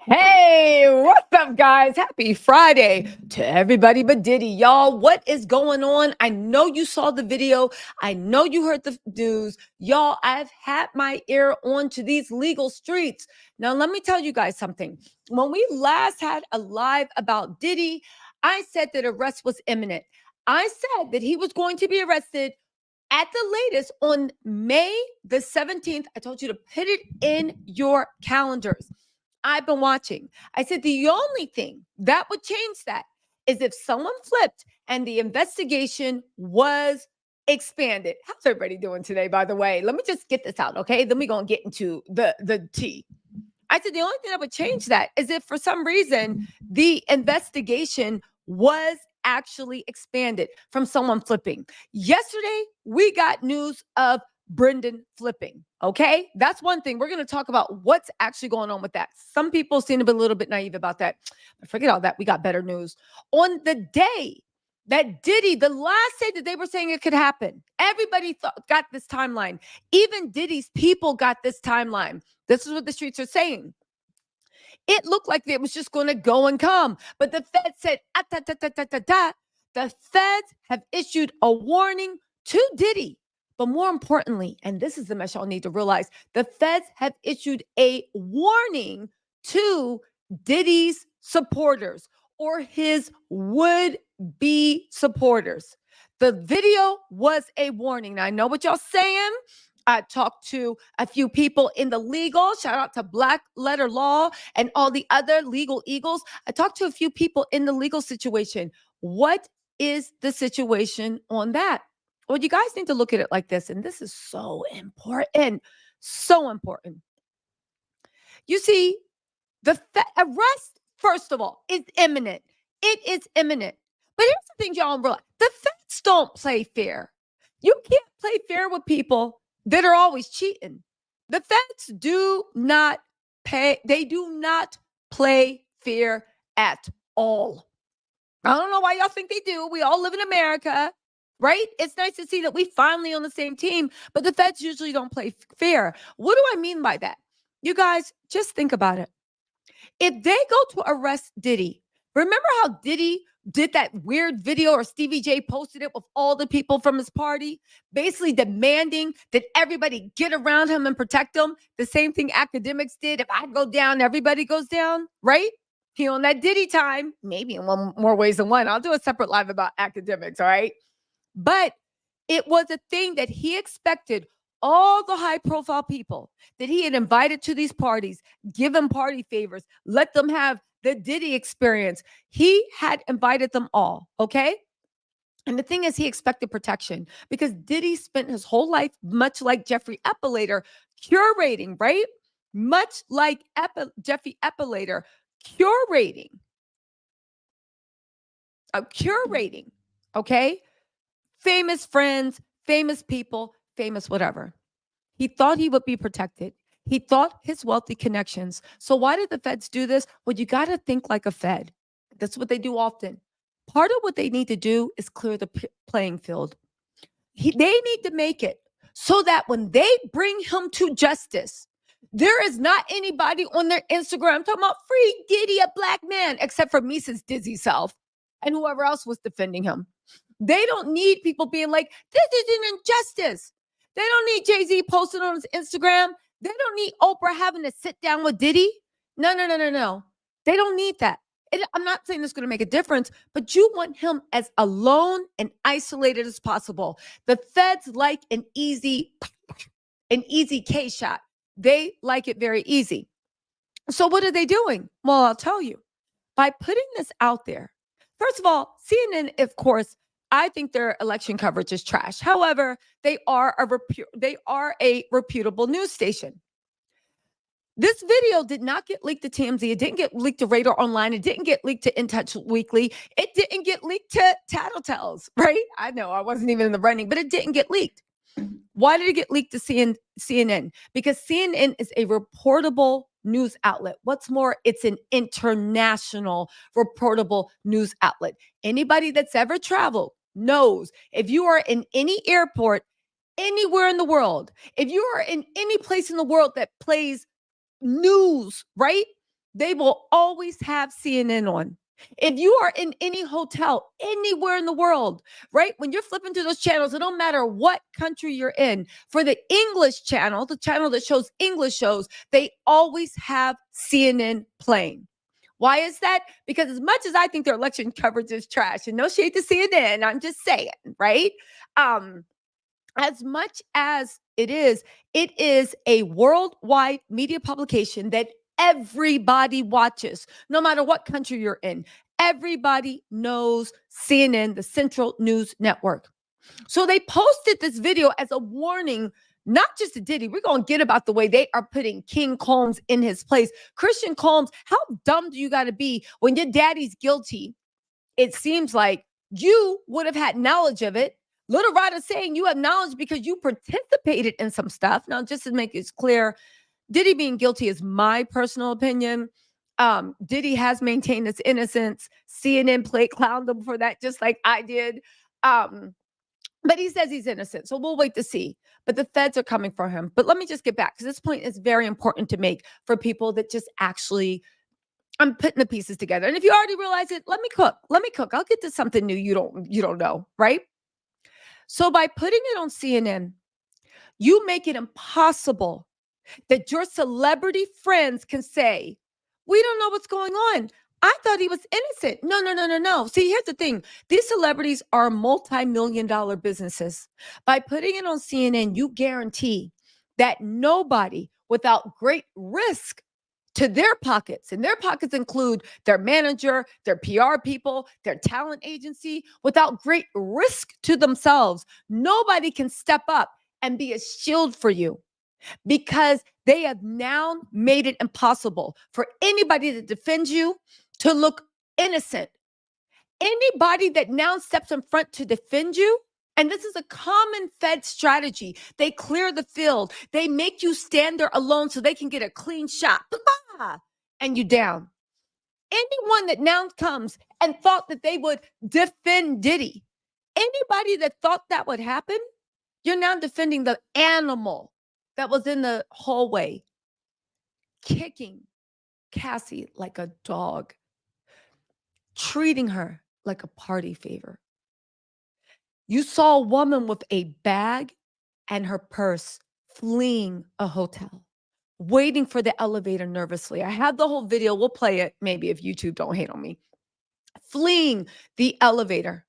Hey, what's up, guys? Happy Friday to everybody but Diddy. Y'all, what is going on? I know you saw the video. I know you heard the news. Y'all, I've had my ear on to these legal streets. Now, let me tell you guys something. When we last had a live about Diddy, I said that arrest was imminent. I said that he was going to be arrested at the latest on May the 17th. I told you to put it in your calendars. I've been watching. I said the only thing that would change that is if someone flipped and the investigation was expanded. How's everybody doing today, by the way? Let me just get this out, okay? Then we're going to get into the tea. I said the only thing that would change that is if for some reason the investigation was actually expanded from someone flipping. Yesterday, we got news of Brendan flipping. Okay. That's one thing. We're going to talk about what's actually going on with that. Some people seem to be a little bit naive about that. But forget all that. We got better news. On the day that Diddy, the last day that they were saying it could happen, everybody got this timeline. Even Diddy's people got this timeline. This is what the streets are saying. It looked like it was just going to go and come. But the Fed said, the Feds have issued a warning to Diddy. But more importantly, and this is the mess y'all need to realize, the Feds have issued a warning to Diddy's supporters or his would-be supporters. The video was a warning. Now, I know what y'all saying. I talked to a few people in the legal, shout out to Black Letter Law and all the other legal eagles. I talked to a few people in the legal situation. What is the situation on that? Well, you guys need to look at it like this, and this is so important, so important. You see, the arrest, first of all, is imminent. It is imminent. But here's the thing y'all realize. The Feds don't play fair. You can't play fair with people that are always cheating. The Feds do not pay. They do not play fair at all. I don't know why y'all think they do. We all live in America, right? It's nice to see that we finally on the same team, but the Feds usually don't play fair. What do I mean by that? You guys, just think about it. If they go to arrest Diddy, remember how Diddy did that weird video, or Stevie J posted it with all the people from his party, basically demanding that everybody get around him and protect him? The same thing academics did. If I go down, everybody goes down, right? He on that Diddy time, maybe in one more ways than one. I'll do a separate live about academics, all right? But it was a thing that he expected all the high profile people that he had invited to these parties, give them party favors, let them have the Diddy experience. He had invited them all, okay? And the thing is, he expected protection because Diddy spent his whole life, much like Jeffrey Epelator, curating, right? Much like Jeffrey Epelator, curating, okay? Famous friends, famous people, famous whatever. He thought he would be protected. He thought his wealthy connections. So why did the Feds do this? Well, you got to think like a Fed. That's what they do often. Part of what they need to do is clear the playing field. They need to make it so that when they bring him to justice, there is not anybody on their Instagram talking about free Diddy, a black man, except for Mises Dizzy self and whoever else was defending him. They don't need people being like, this is an injustice. They don't need Jay-Z posting on his Instagram. They don't need Oprah having to sit down with Diddy. No. They don't need that. I'm not saying it's going to make a difference, but you want him as alone and isolated as possible. The Feds like an easy K shot. They like it very easy. So what are they doing? Well, I'll tell you. By putting this out there, first of all, CNN, of course, I think their election coverage is trash. However, they are a reputable news station. This video did not get leaked to TMZ. It didn't get leaked to Radar Online. It didn't get leaked to In Touch Weekly. It didn't get leaked to Tattle Tells, right? I know I wasn't even in the running, but it didn't get leaked. Why did it get leaked to CNN? Because CNN is a reportable news outlet. What's more, it's an international reportable news outlet. Anybody that's ever traveled knows if you are in any airport, anywhere in the world, if you are in any place in the world that plays news, right? they will always have CNN on. If you are in any hotel anywhere in the world, right? When you're flipping through those channels, it don't matter what country you're in. For the English channel, the channel that shows English shows, they always have CNN playing. Why is that? Because as much as I think their election coverage is trash, and no shade to CNN, I'm just saying, right? As much as it is a worldwide media publication that everybody watches, no matter what country you're in. Everybody knows CNN, the Central News Network. So they posted this video as a warning, not just to Diddy. We're going to get about the way they are putting King Combs in his place. Christian Combs, how dumb do you got to be when your daddy's guilty? It seems like you would have had knowledge of it. Little Ryder's saying you have knowledge because you participated in some stuff. Now, just to make it clear, Diddy being guilty is my personal opinion. Diddy has maintained his innocence. CNN played clowned him for that, just like I did. But he says he's innocent, so we'll wait to see. But the feds are coming for him. But let me just get back, because this point is very important to make for people that just actually, I'm putting the pieces together. And if you already realize it, let me cook. I'll get to something new you don't know, right? So by putting it on CNN, you make it impossible that your celebrity friends can say, we don't know what's going on. I thought he was innocent. No. See, here's the thing. These celebrities are multi-million-dollar businesses. By putting it on CNN, you guarantee that nobody without great risk to their pockets, and their pockets include their manager, their PR people, their talent agency, without great risk to themselves, nobody can step up and be a shield for you, because they have now made it impossible for anybody that defends you to look innocent. Anybody that now steps in front to defend you, and this is a common Fed strategy, they clear the field. They make you stand there alone so they can get a clean shot. And you down. Anyone that now comes and thought that they would defend Diddy, anybody that thought that would happen, you're now defending the animal that was in the hallway, kicking Cassie like a dog, treating her like a party favor. You saw a woman with a bag and her purse fleeing a hotel, waiting for the elevator nervously. I have the whole video. We'll play it maybe if YouTube don't hate on me. Fleeing the elevator,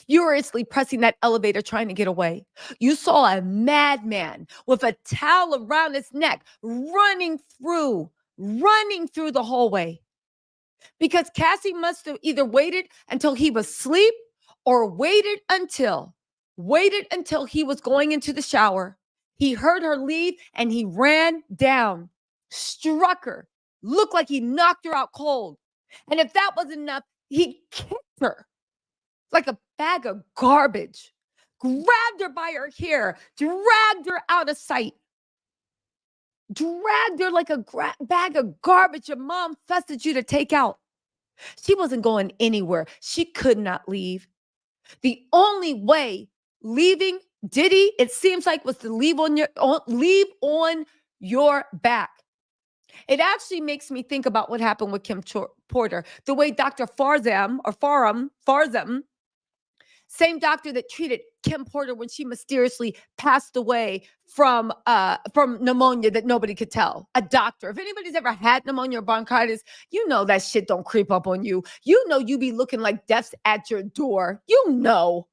furiously pressing that elevator, trying to get away. You saw a madman with a towel around his neck running through the hallway, because Cassie must have either waited until he was asleep or waited until he was going into the shower. He heard her leave and he ran down, struck her, looked like he knocked her out cold. And if that wasn't enough, he kicked her like a bag of garbage, grabbed her by her hair, dragged her out of sight, dragged her like a bag of garbage your mom fussed you to take out. She wasn't going anywhere. She could not leave. The only way leaving Diddy, it seems like, was to leave on your back. It actually makes me think about what happened with Kim Porter. The way Dr. Farzam, same doctor that treated Kim Porter when she mysteriously passed away from pneumonia that nobody could tell. A doctor. If anybody's ever had pneumonia or bronchitis, you know that shit don't creep up on you. You know you be looking like death's at your door. You know,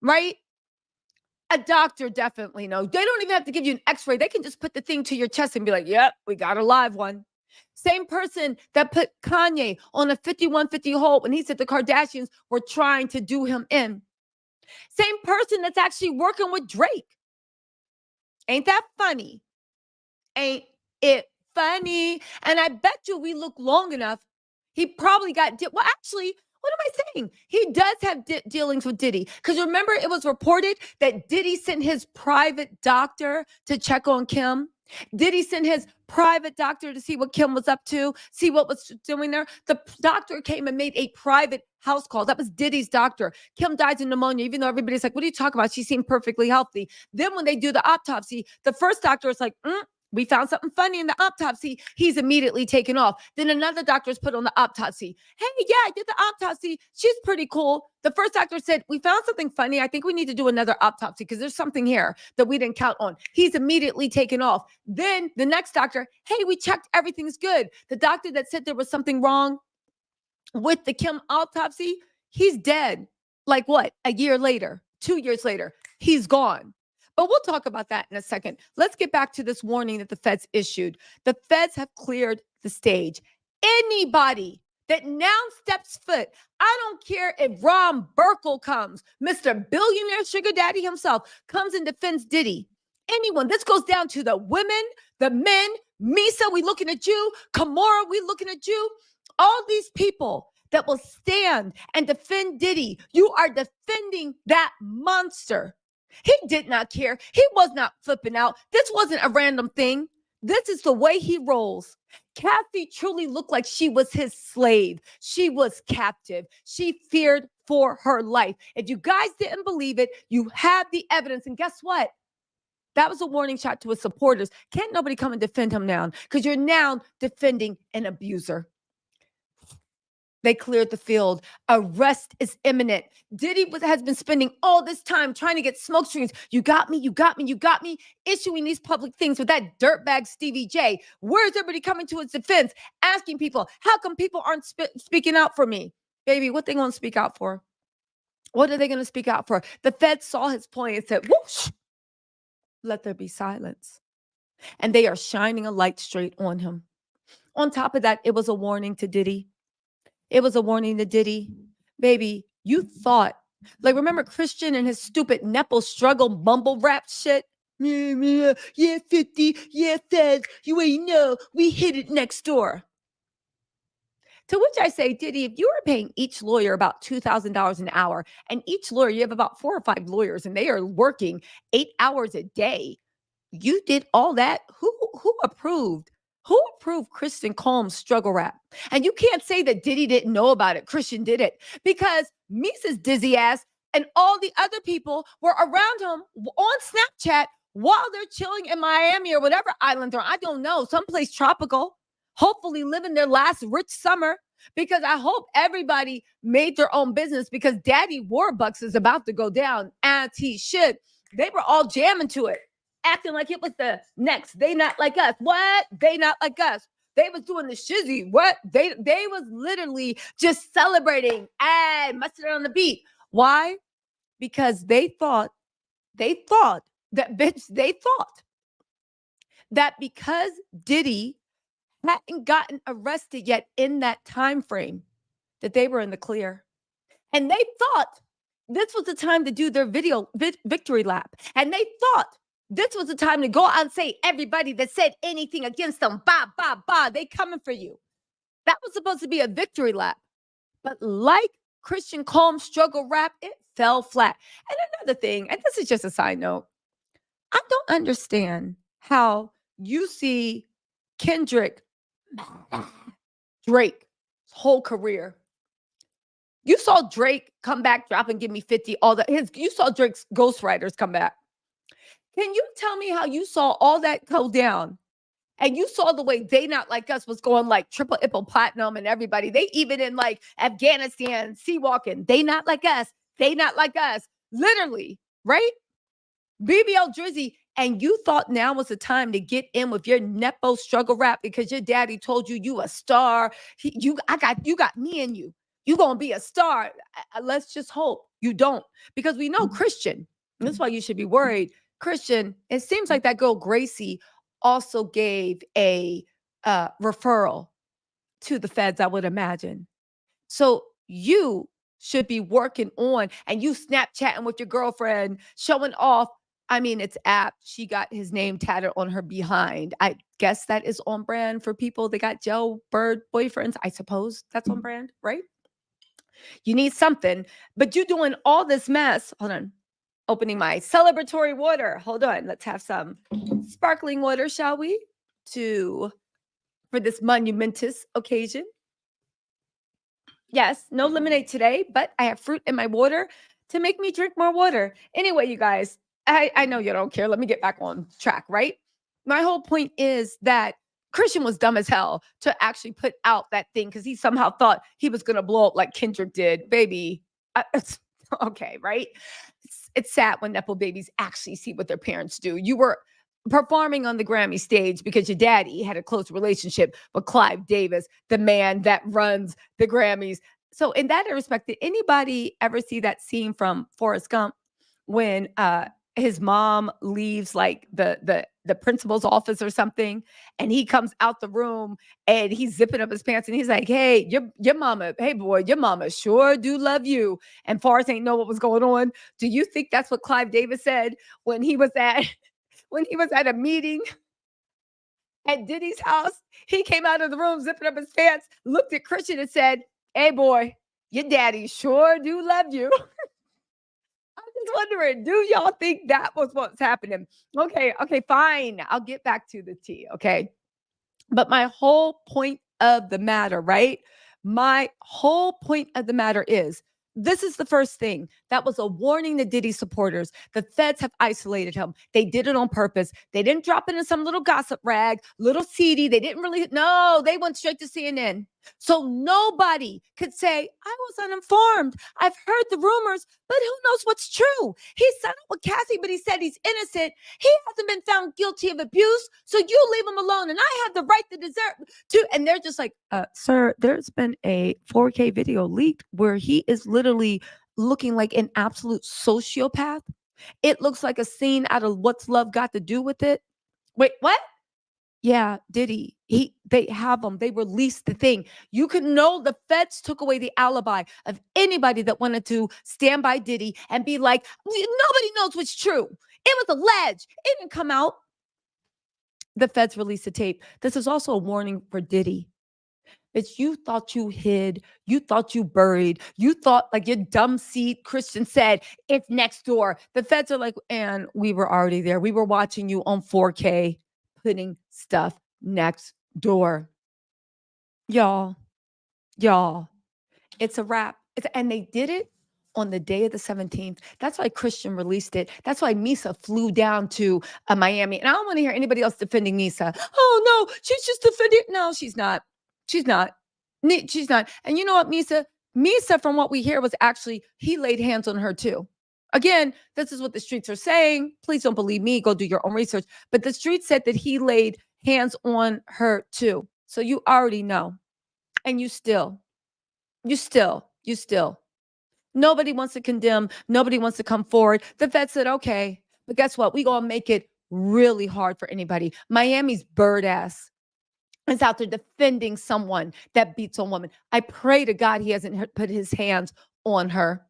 right? A doctor definitely knows. They don't even have to give you an x-ray. They can just put the thing to your chest and be like, yep, we got a live one. Same person that put Kanye on a 5150 hold when he said the Kardashians were trying to do him in. Same person that's actually working with Drake. Ain't that funny? Ain't it funny? And I bet you we look long enough, he probably got, well, actually, what am I saying? He does have dealings with Diddy. Because remember, it was reported that Diddy sent his private doctor to check on Kim. Diddy sent his private doctor to see what Kim was up to, see what was doing there. The doctor came and made a private house call. That was Diddy's doctor. Kim died of pneumonia, even though everybody's like, what are you talking about? She seemed perfectly healthy. Then when they do the autopsy, the first doctor is like, We found something funny in the autopsy. He's immediately taken off. Then another doctor is put on the autopsy. Hey, yeah, I did the autopsy. She's pretty cool. The first doctor said, we found something funny. I think we need to do another autopsy because there's something here that we didn't count on. He's immediately taken off. Then the next doctor, hey, we checked. Everything's good. The doctor that said there was something wrong with the Kim autopsy, he's dead. Like what? A year later, 2 years later, he's gone. But we'll talk about that in a second. Let's get back to this warning that the feds issued. The feds have cleared the stage. Anybody that now steps foot, I don't care if Ron Burkle comes, Mr. Billionaire Sugar Daddy himself, comes and defends Diddy. Anyone, this goes down to the women, the men, Misa, we looking at you, Kamora, we looking at you, all these people that will stand and defend Diddy. You are defending that monster. He did not care. He was not flipping out. This wasn't a random thing. This is the way he rolls. Kathy truly looked like she was his slave. She was captive. She feared for her life. If you guys didn't believe it, you have the evidence. And guess what? That was a warning shot to his supporters. Can't nobody come and defend him now because you're now defending an abuser. They cleared the field. Arrest is imminent. Diddy has been spending all this time trying to get smoke screens. You got me, you got me, you got me, issuing these public things with that dirtbag Stevie J. Where's everybody coming to his defense? Asking people, how come people aren't speaking out for me? Baby, what they going to speak out for? What are they going to speak out for? The Fed saw his point and said, whoosh, let there be silence. And they are shining a light straight on him. On top of that, it was a warning to Diddy. It was a warning to Diddy. Baby, you thought, like, remember Christian and his stupid Nepo struggle mumble rap shit? Yeah, 50, yeah, feds, you ain't know, we hit it next door. To which I say, Diddy, if you were paying each lawyer about $2,000 an hour, and each lawyer, you have about 4 or 5 lawyers, and they are working 8 hours a day, you did all that? Who approved? Who approved Christian Combs' struggle rap? And you can't say that Diddy didn't know about it. Christian did it because Misa's dizzy ass and all the other people were around him on Snapchat while they're chilling in Miami or whatever island they're on. I don't know, someplace tropical, hopefully living their last rich summer because I hope everybody made their own business because Daddy Warbucks is about to go down as he should. They were all jamming to it. Acting like it was the next. They not like us. What? They not like us. They was doing the shizzy. What? They was literally just celebrating and mustard on the beat. Why? Because they thought that because Diddy hadn't gotten arrested yet in that time frame, that they were in the clear. And they thought this was the time to do their victory lap. And they thought this was the time to go out and say, everybody that said anything against them, bah, bah, bah, they coming for you. That was supposed to be a victory lap. But like Christian Combs' struggle rap, it fell flat. And another thing, and this is just a side note, I don't understand how you see Drake's whole career. You saw Drake come back, drop and give me 50, you saw Drake's ghostwriters come back. Can you tell me how you saw all that go down? And you saw the way They Not Like Us was going like triple platinum and everybody. They even in like Afghanistan, sea walking. They not like us. They not like us. Literally, right? BBL Drizzy. And you thought now was the time to get in with your Nepo struggle rap because your daddy told you a star. You got me and you. You gonna be a star. Let's just hope you don't. Because we know Christian. That's why you should be worried. Christian, it seems like that girl Gracie also gave a referral to the feds, I would imagine. So you should be working on, and you Snapchatting with your girlfriend, showing off. I mean, it's apt. She got his name tatted on her behind. I guess that is on brand for people that got jailbird boyfriends. I suppose that's on brand, right? You need something, but you're doing all this mess. Hold on. Opening my celebratory water. Hold on. Let's have some sparkling water, shall we? For this monumentous occasion. Yes, no lemonade today, but I have fruit in my water to make me drink more water. Anyway, you guys, I know you don't care. Let me get back on track, right? My whole point is that Christian was dumb as hell to actually put out that thing because he somehow thought he was going to blow up like Kendrick did. Baby, okay, right? It's sad when Nepo babies actually see what their parents do. You were performing on the Grammy stage because your daddy had a close relationship with Clive Davis, the man that runs the Grammys. So in that respect, did anybody ever see that scene from Forrest Gump when his mom leaves like the principal's office or something, and he comes out the room and he's zipping up his pants and he's like, "Hey, your mama, hey boy, your mama sure do love you." And Forrest ain't know what was going on. Do you think that's what Clive Davis said when he was at when he was at a meeting at Diddy's house? He came out of the room zipping up his pants, looked at Christian and said, "Hey boy, your daddy sure do love you." I'm just wondering, do y'all think that was what's happening? Okay, fine. I'll get back to the tea, okay? But my whole point of the matter, right? My whole point of the matter is this is the first thing. That was a warning to Diddy supporters. The feds have isolated him. They did it on purpose. They didn't drop it in some little gossip rag, little seedy. They didn't really, no, they went straight to CNN. So nobody could say, I was uninformed. I've heard the rumors, but who knows what's true? He signed up with Cassie, but he said he's innocent. He hasn't been found guilty of abuse, so you leave him alone, and I have the right to deserve to. And they're just like, sir, there's been a 4K video leaked where he is literally looking like an absolute sociopath. It looks like a scene out of What's Love Got to Do with It. Wait, what? Yeah, Diddy. They have them. They released the thing. You could know the feds took away the alibi of anybody that wanted to stand by Diddy and be like, nobody knows what's true. It was alleged. It didn't come out. The feds released the tape. This is also a warning for Diddy. It's you thought you hid, you thought you buried, you thought like your dumb seed Christian said, it's next door. The feds are like, and we were already there. We were watching you on 4K putting stuff next door. Y'all, it's a wrap. And they did it on the day of the 17th. That's why Christian released it. That's why Misa flew down to Miami. And I don't want to hear anybody else defending Misa. Oh, no, she's just defending. No, she's not. She's not. She's not. And you know what, Misa? Misa, from what we hear, was actually, he laid hands on her too. Again, this is what the streets are saying. Please don't believe me. Go do your own research. But the street said that he laid hands on her too. So you already know. And you still. Nobody wants to condemn. Nobody wants to come forward. The vet said, okay, but guess what? We going to make it really hard for anybody. Miami's bird ass is out there defending someone that beats a woman. I pray to God he hasn't put his hands on her.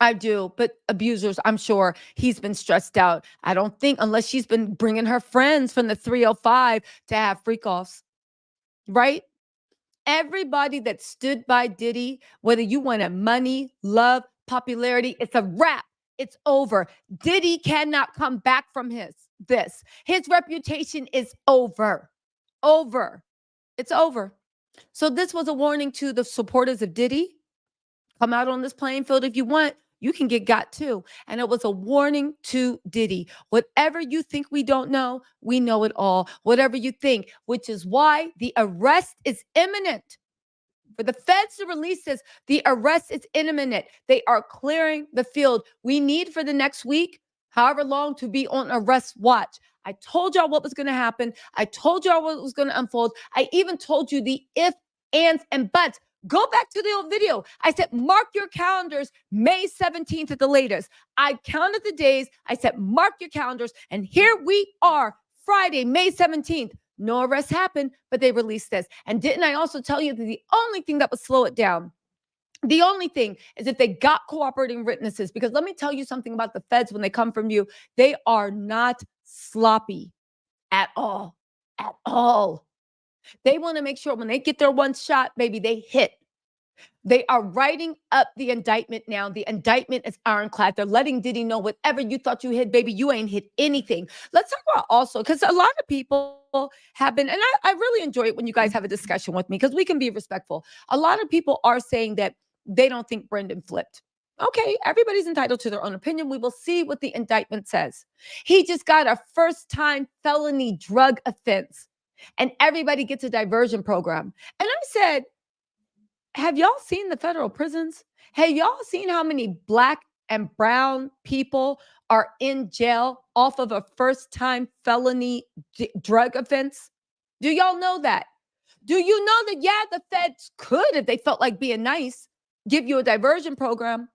I do, but abusers, I'm sure he's been stressed out. I don't think, unless she's been bringing her friends from the 305 to have freak offs, right? Everybody that stood by Diddy, whether you wanted money, love, popularity, it's a wrap. It's over. Diddy cannot come back from this. His reputation is over. It's over. So this was a warning to the supporters of Diddy. Come out on this playing field if you want. You can get got too. And it was a warning to Diddy. Whatever you think we don't know, we know it all. Whatever you think, which is why the arrest is imminent. For the feds to release this, the arrest is imminent. They are clearing the field. We need for the next week, however long, to be on arrest watch. I told y'all what was going to happen. I told y'all what was going to unfold. I even told you the if, ands, and buts. Go back to the old video. I said, mark your calendars, May 17th at the latest. I counted the days. I said, mark your calendars. And here we are, Friday, May 17th. No arrest happened, but they released this. And didn't I also tell you that the only thing that would slow it down, the only thing is if they got cooperating witnesses? Because let me tell you something about the feds when they come from you. They are not sloppy at all. They want to make sure when they get their one shot, baby, they hit. They are writing up the indictment now. The indictment is ironclad. They're letting Diddy know whatever you thought you hit, baby, you ain't hit anything. Let's talk about also, because a lot of people have been, and I really enjoy it when you guys have a discussion with me because we can be respectful. A lot of people are saying that they don't think Brendan flipped. Okay, everybody's entitled to their own opinion. We will see what the indictment says. He just got a first-time felony drug offense, and everybody gets a diversion program. And I said, have y'all seen the federal prisons? Have y'all seen how many black and brown people are in jail off of a first-time felony drug offense? Do y'all know that? Do you know that, yeah, the feds could, if they felt like being nice, give you a diversion program?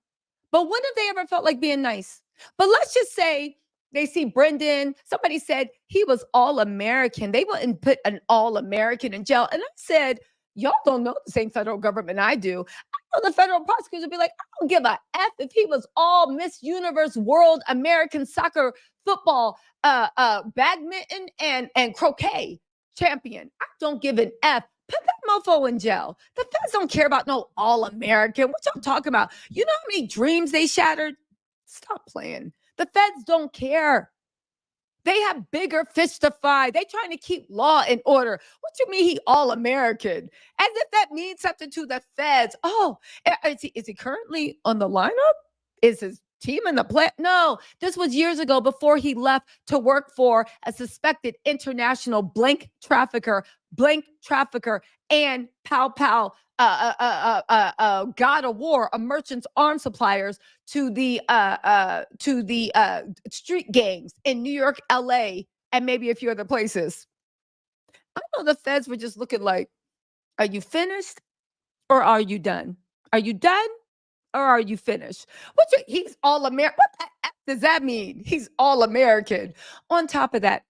But when have they ever felt like being nice? But let's just say they see Brendan. Somebody said he was all American. They wouldn't put an all American in jail. And I said, y'all don't know the same federal government I do. I know the federal prosecutors would be like, I don't give a F if he was all Miss Universe, World, American soccer, football, badminton, and croquet champion. I don't give an F. Put that mofo in jail. The feds don't care about no all-American. What y'all talking about? You know how many dreams they shattered? Stop playing. The feds don't care. They have bigger fish to fry. They trying to keep law and order. What you mean he all-American? As if that means something to the feds. Oh, is he currently on the lineup? Is his team in the play? No, this was years ago before he left to work for a suspected international trafficker, and pow, God of War, a merchant's arms suppliers to the street gangs in New York, LA, and maybe a few other places. I know the feds were just looking like, are you finished or are you done? Are you done or are you finished? He's all American. What the F does that mean? He's all American. On top of that,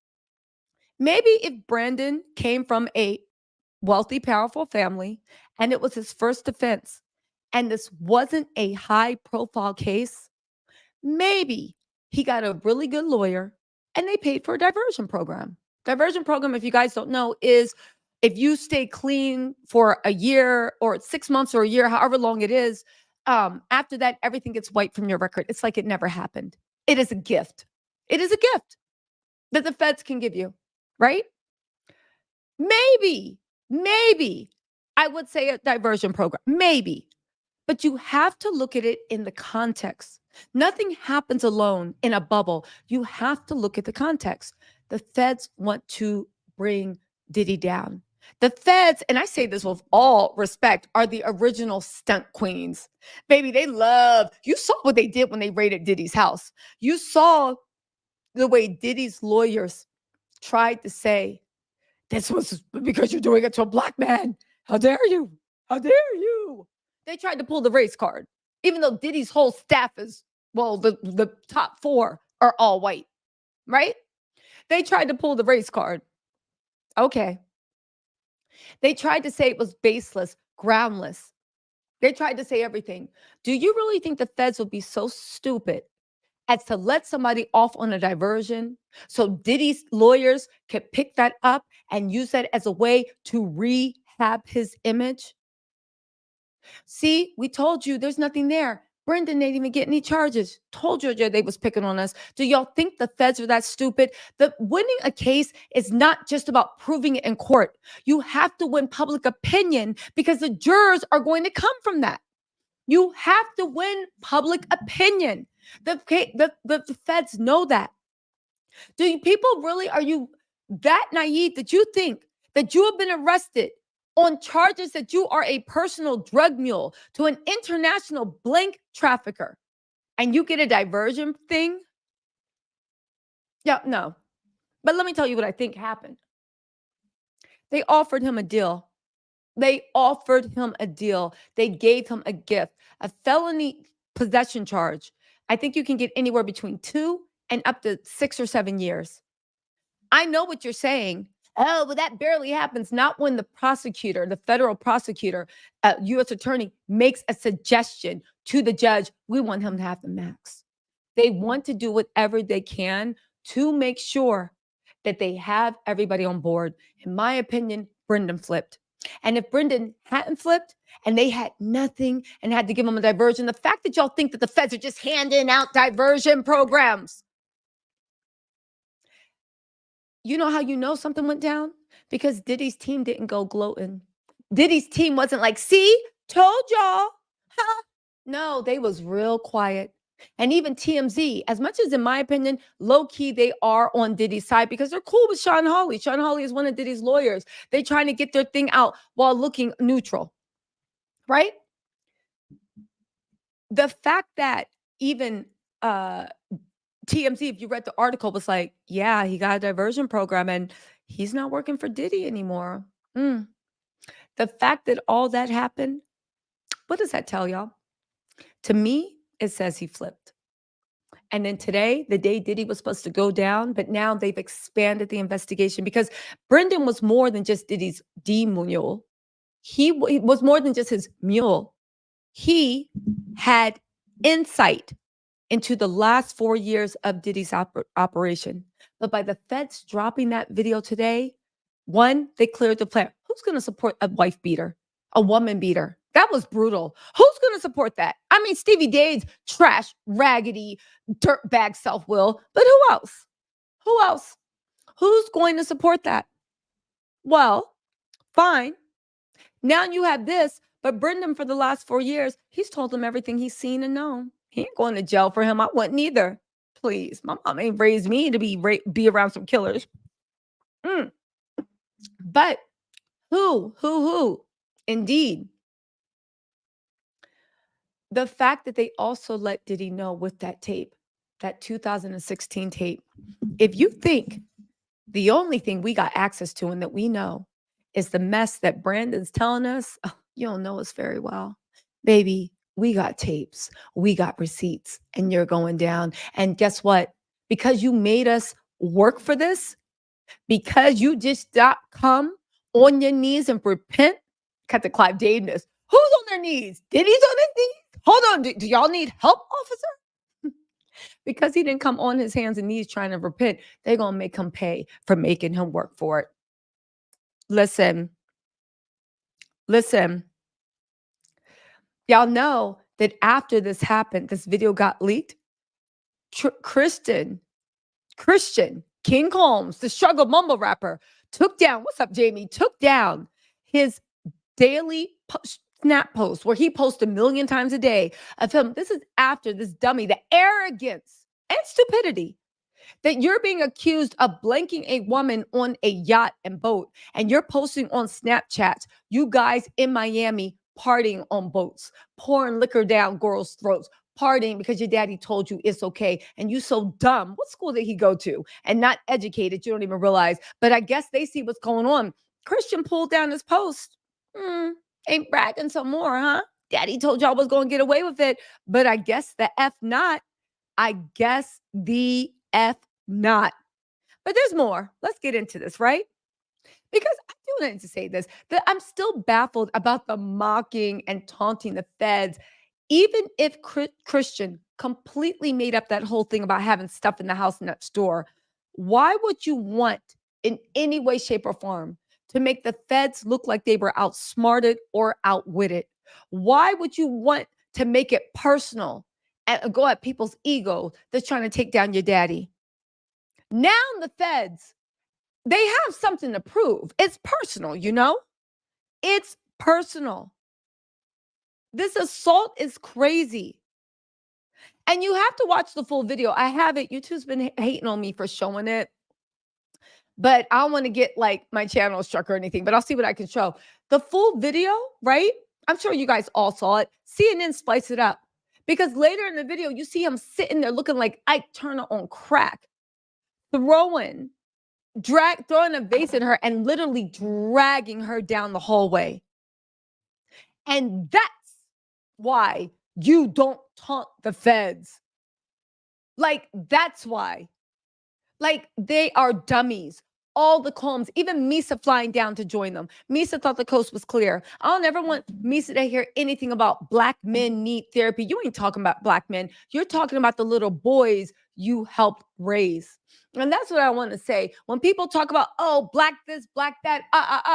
maybe if Brandon came from a wealthy, powerful family and it was his first offense and this wasn't a high profile case, maybe he got a really good lawyer and they paid for a diversion program. Diversion program, if you guys don't know, is if you stay clean for a year or 6 months or a year, however long it is, after that, everything gets wiped from your record. It's like it never happened. It is a gift. It is a gift that the feds can give you, right? Maybe I would say a diversion program, maybe, but you have to look at it in the context. Nothing happens alone in a bubble. You have to look at the context. The feds want to bring Diddy down. The feds, and I say this with all respect, are the original stunt queens. Baby, you saw what they did when they raided Diddy's house. You saw the way Diddy's lawyers tried to say, this was because you're doing it to a black man. How dare you? How dare you? They tried to pull the race card, even though Diddy's whole staff is, well, the top 4 are all white, right? They tried to pull the race card. Okay. They tried to say it was baseless, groundless. They tried to say everything. Do you really think the feds will be so stupid as to let somebody off on a diversion so Diddy's lawyers could pick that up and use that as a way to rehab his image? See, we told you there's nothing there. Brendan didn't even get any charges. Told you they was picking on us. Do y'all think the feds are that stupid? The winning a case is not just about proving it in court. You have to win public opinion because the jurors are going to come from that. You have to win public opinion. The feds know that. Do you people really, are you that naive that you think that you have been arrested on charges that you are a personal drug mule to an international blank trafficker and you get a diversion thing? Yeah, no. But let me tell you what I think happened. They offered him a deal. They offered him a deal. They gave him a gift, a felony possession charge. I think you can get anywhere between 2 and up to 6 or 7 years. I know what you're saying. Oh, but that barely happens. Not when the prosecutor, the federal prosecutor, U.S. attorney makes a suggestion to the judge. We want him to have the max. They want to do whatever they can to make sure that they have everybody on board. In my opinion, Brendan flipped. And if Brendan hadn't flipped and they had nothing and had to give him a diversion, the fact that y'all think that the feds are just handing out diversion programs. You know how you know something went down? Because Diddy's team didn't go gloating. Diddy's team wasn't like, see, told y'all. Huh? No, they was real quiet. And even TMZ, as much as in my opinion, low key, they are on Diddy's side because they're cool with Sean Hawley. Sean Hawley is one of Diddy's lawyers. They trying to get their thing out while looking neutral, right? The fact that even TMZ, if you read the article, was like, yeah, he got a diversion program and he's not working for Diddy anymore. Mm. The fact that all that happened, what does that tell y'all? To me, it says he flipped. And then today, the day Diddy was supposed to go down, but now they've expanded the investigation because Brendan was more than just Diddy's D mule. He was more than just his mule. He had insight into the last 4 years of Diddy's operation. But by the feds dropping that video today, one, they cleared the plan. Who's going to support a wife beater, a woman beater? That was brutal. Who's going to support that? I mean, Stevie Dade's trash, raggedy, dirtbag self-will. But who else? Who else? Who's going to support that? Well, fine. Now you have this, but Brendan, for the last 4 years, he's told them everything he's seen and known. He ain't going to jail for him. I wouldn't either. Please, my mom ain't raised me to be around some killers. But who? Indeed. The fact that they also let Diddy know with that tape, that 2016 tape, if you think the only thing we got access to and that we know is the mess that Brandon's telling us, oh, you don't know us very well. Baby, we got tapes, we got receipts, and you're going down. And guess what? Because you made us work for this, because you just not come on your knees and repent, cut the Clive Daveness. Who's on their knees? Diddy's on his knees? Hold on, do y'all need help, officer? Because he didn't come on his hands and knees trying to repent, they're going to make him pay for making him work for it. Listen. Y'all know that after this happened, this video got leaked. Christian, King Combs, the struggle mumble rapper, took down, what's up, Jamie? Took down his daily snap post where he posts 1 million times a day of him. This is after this dummy, the arrogance and stupidity that you're being accused of blanking a woman on a yacht and boat, and you're posting on Snapchat, you guys in Miami partying on boats, pouring liquor down girls' throats, partying because your daddy told you it's okay. And you so dumb. What school did he go to? And not educated, you don't even realize. But I guess they see what's going on. Christian pulled down his post. Ain't bragging some more, huh? Daddy told y'all was going to get away with it. But I guess the F not. I guess the F not. But there's more. Let's get into this, right? Because I do need to say this, that I'm still baffled about the mocking and taunting the feds. Even if Christian completely made up that whole thing about having stuff in the house next door, why would you want in any way, shape, or form to make the feds look like they were outsmarted or outwitted? Why would you want to make it personal and go at people's ego that's trying to take down your daddy? Now the feds, they have something to prove. It's personal, you know? It's personal. This assault is crazy. And you have to watch the full video. I have it. YouTube's been hating on me for showing it. But I don't want to get like my channel struck or anything, but I'll see what I can show. The full video, right? I'm sure you guys all saw it. CNN spliced it up. Because later in the video, you see him sitting there looking like Ike Turner on crack, throwing a vase at her and literally dragging her down the hallway. And that's why you don't taunt the feds. Like, that's why. Like, they are dummies. All the Combs, even Misa flying down to join them. Misa thought the coast was clear. I don't ever want Misa to hear anything about black men need therapy. You ain't talking about black men. You're talking about the little boys you helped raise. And that's what I want to say. When people talk about, oh, black this, black that,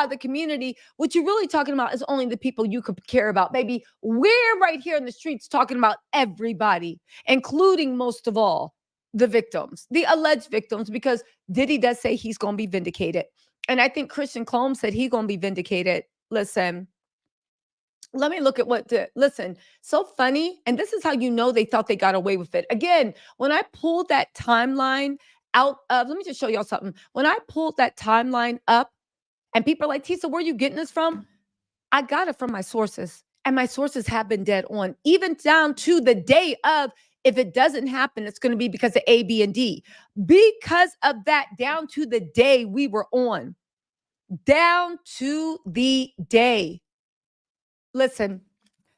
the community, what you're really talking about is only the people you could care about. Baby, we're right here in the streets talking about everybody, including most of all, the victims, the alleged victims, because Diddy does say he's going to be vindicated. And I think Christian Combs said he's going to be vindicated. Listen, Let me look at what listen, so funny. And this is how you know they thought they got away with it. Again, when I pulled that timeline out of, let me just show y'all something. When I pulled that timeline up and people are like, Tisa, where are you getting this from? I got it from my sources. And my sources have been dead on, even down to the day of, if it doesn't happen, it's going to be because of A, B, and D. Because of that, down to the day we were on, down to the day. Listen,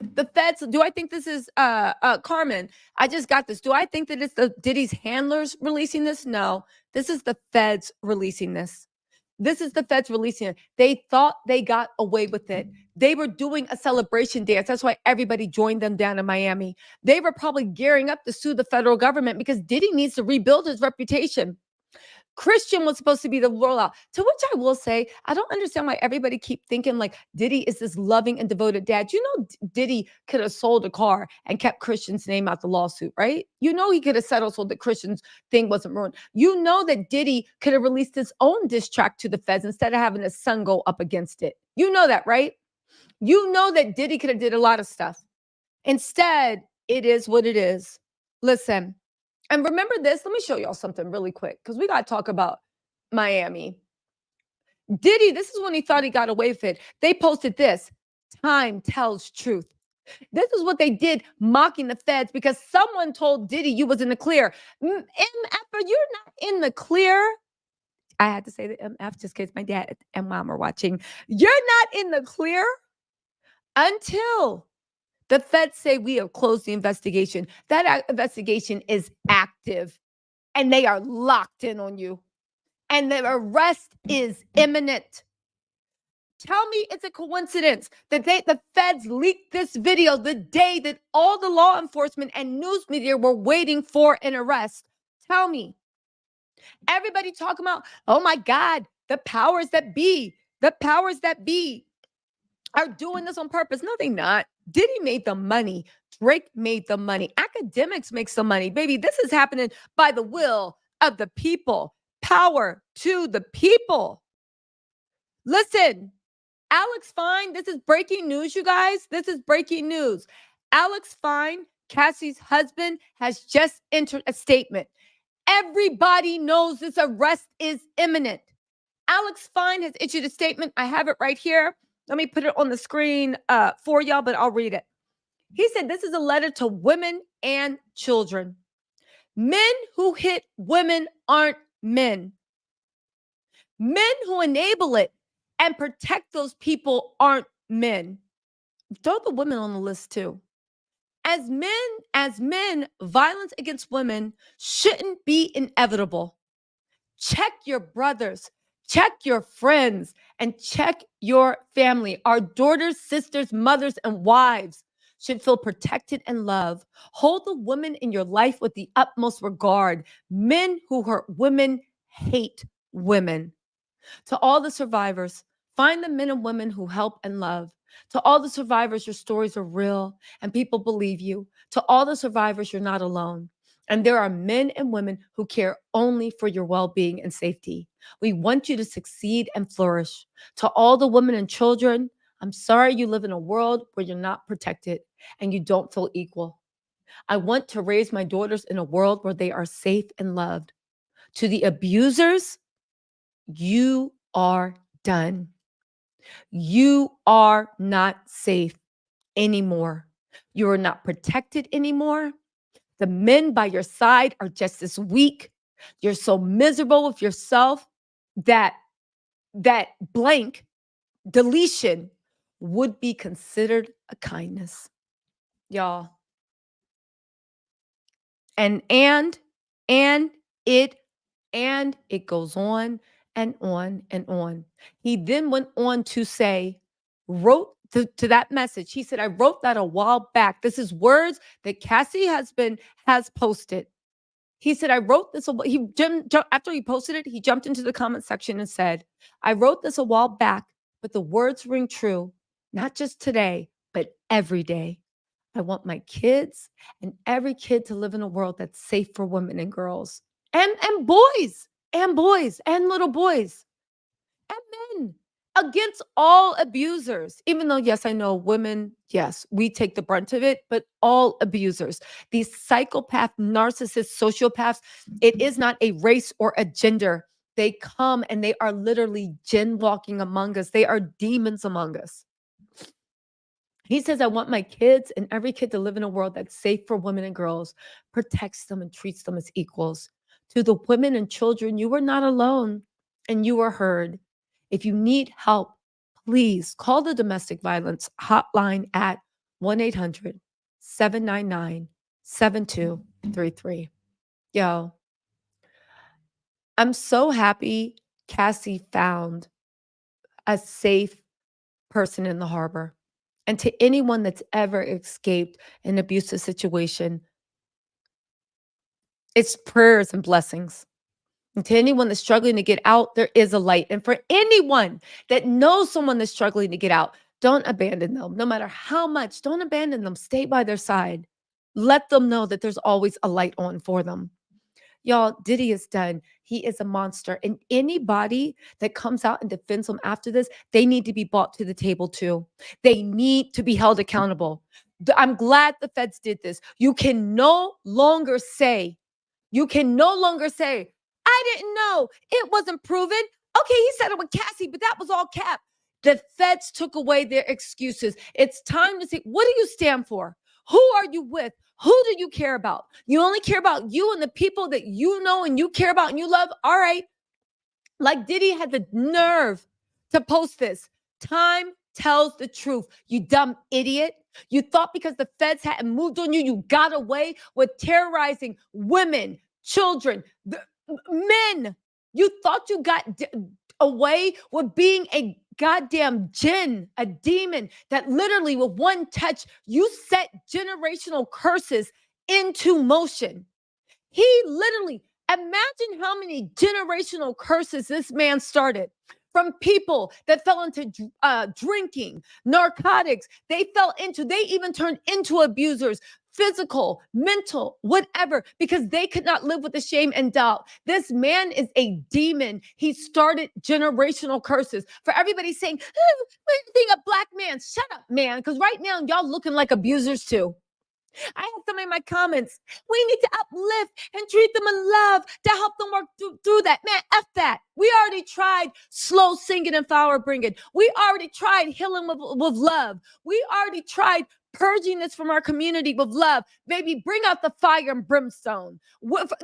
the feds, do I think this is Carmen? I just got this. Do I think that it's the Diddy's handlers releasing this? No, this is the feds releasing this. This is the feds releasing it. They thought they got away with it. They were doing a celebration dance. That's why everybody joined them down in Miami. They were probably gearing up to sue the federal government because Diddy needs to rebuild his reputation. Christian was supposed to be the rollout. To which I will say, I don't understand why everybody keep thinking like Diddy is this loving and devoted dad. You know, Diddy could have sold a car and kept Christian's name out the lawsuit, right? You know, he could have settled so that Christian's thing wasn't ruined. You know that Diddy could have released his own diss track to the feds instead of having his son go up against it. You know that, right? You know that Diddy could have did a lot of stuff. Instead, it is what it is. Listen, and remember this, let me show y'all something really quick because we got to talk about Miami. Diddy, this is when he thought he got away with it. They posted this, time tells truth. This is what they did, mocking the feds because someone told Diddy you was in the clear. MF, you're not in the clear. I had to say the MF just in case my dad and mom are watching. You're not in the clear until the feds say we have closed the investigation. That investigation is active and they are locked in on you. And the arrest is imminent. Tell me it's a coincidence that the feds leaked this video the day that all the law enforcement and news media were waiting for an arrest. Tell me. Everybody talking about, oh my God, the powers that be are doing this on purpose. No, they not. Diddy made the money. Drake made the money. Academics makes the money. Baby, this is happening by the will of the people. Power to the people. Listen, Alex Fine, this is breaking news, you guys. This is breaking news. Alex Fine, Cassie's husband, has just entered a statement. Everybody knows this arrest is imminent. Alex Fine has issued a statement. I have it right here. Let me put it on the screen for y'all, but I'll read it. He said this is a letter to women and children. Men who hit women aren't men. Men who enable it and protect those people aren't men. Throw the women on the list too. As men, violence against women shouldn't be inevitable. Check your brothers, check your friends, and check your family. Our daughters, sisters, mothers, and wives should feel protected and loved. Hold the women in your life with the utmost regard. Men who hurt women hate women. To all the survivors, find the men and women who help and love. To all the survivors, your stories are real and people believe you. To all the survivors, you're not alone. And there are men and women who care only for your well-being and safety. We want you to succeed and flourish. To all the women and children, I'm sorry you live in a world where you're not protected and you don't feel equal. I want to raise my daughters in a world where they are safe and loved. To the abusers, you are done. You are not safe anymore. You are not protected anymore. The men by your side are just as weak. You're so miserable with yourself that blank deletion would be considered a kindness. Y'all. And it goes on and on and on. He then went on to say, wrote to that message. He said, I wrote that a while back. This is words that Cassie husband has posted. He said, I wrote this. He jumped, after he posted it, he jumped into the comment section and said, I wrote this a while back, but the words ring true, not just today, but every day. I want my kids and every kid to live in a world that's safe for women and girls and boys and little boys and men. against all abusers, even though, yes, I know women, yes, we take the brunt of it, but all abusers, these psychopath, narcissists, sociopaths, it is not a race or a gender. They come and they are literally jinn walking among us. They are demons among us. He says, I want my kids and every kid to live in a world that's safe for women and girls, protects them and treats them as equals. To the women and children, you are not alone and you are heard. If you need help, please call the domestic violence hotline at 1-800-799-7233. Yo, I'm so happy Cassie found a safe person in the harbor. And to anyone that's ever escaped an abusive situation, it's prayers and blessings. And to anyone that's struggling to get out, there is a light. And for anyone that knows someone that's struggling to get out, don't abandon them. No matter how much, don't abandon them. Stay by their side. Let them know that there's always a light on for them. Y'all, Diddy is done. He is a monster. And anybody that comes out and defends him after this, they need to be brought to the table too. They need to be held accountable. I'm glad the feds did this. You can no longer say, I didn't know. It wasn't proven. Okay, he said it with Cassie, but that was all cap. The feds took away their excuses. It's time to say, what do you stand for? Who are you with? Who do you care about? You only care about you and the people that you know and you care about and you love. All right. Like Diddy had the nerve to post this. Time tells the truth. You dumb idiot. You thought because the feds hadn't moved on you, you got away with terrorizing women, children, men. You thought you got away with being a goddamn jinn, a demon that literally with one touch, you set generational curses into motion. He literally, imagine how many generational curses this man started from people that fell into drinking, narcotics. They even turned into abusers, physical, mental, whatever, because they could not live with the shame and doubt. This man is a demon. He started generational curses. For everybody saying, what do you think a black man? Shut up, man, because right now y'all looking like abusers too. I have some in my comments. We need to uplift and treat them in love to help them work through that. Man, F that. We already tried slow singing and flower bringing. We already tried healing with love. We already tried purging this from our community with love. Baby, bring out the fire and brimstone.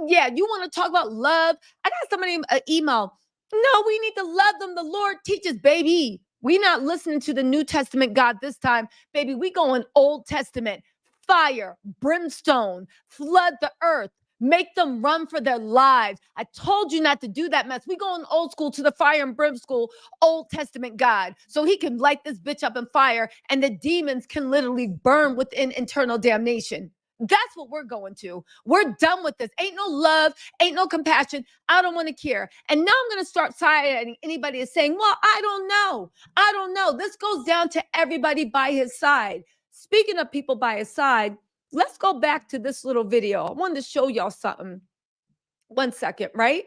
Yeah, you want to talk about love? I got somebody email. No, we need to love them. The Lord teaches, baby. We not listening to the New Testament God this time. Baby, we going Old Testament. Fire, brimstone, flood the earth, make them run for their lives. I told you not to do that mess. We going old school to the fire and brimstone, Old Testament God, so he can light this bitch up in fire and the demons can literally burn within eternal damnation. That's what we're going to. We're done with this. Ain't no love, ain't no compassion. I don't want to care. And now I'm going to start siding anybody is saying, well, I don't know. I don't know. This goes down to everybody by his side. Speaking of people by his side, let's go back to this little video. I wanted to show y'all something. 1 second, right?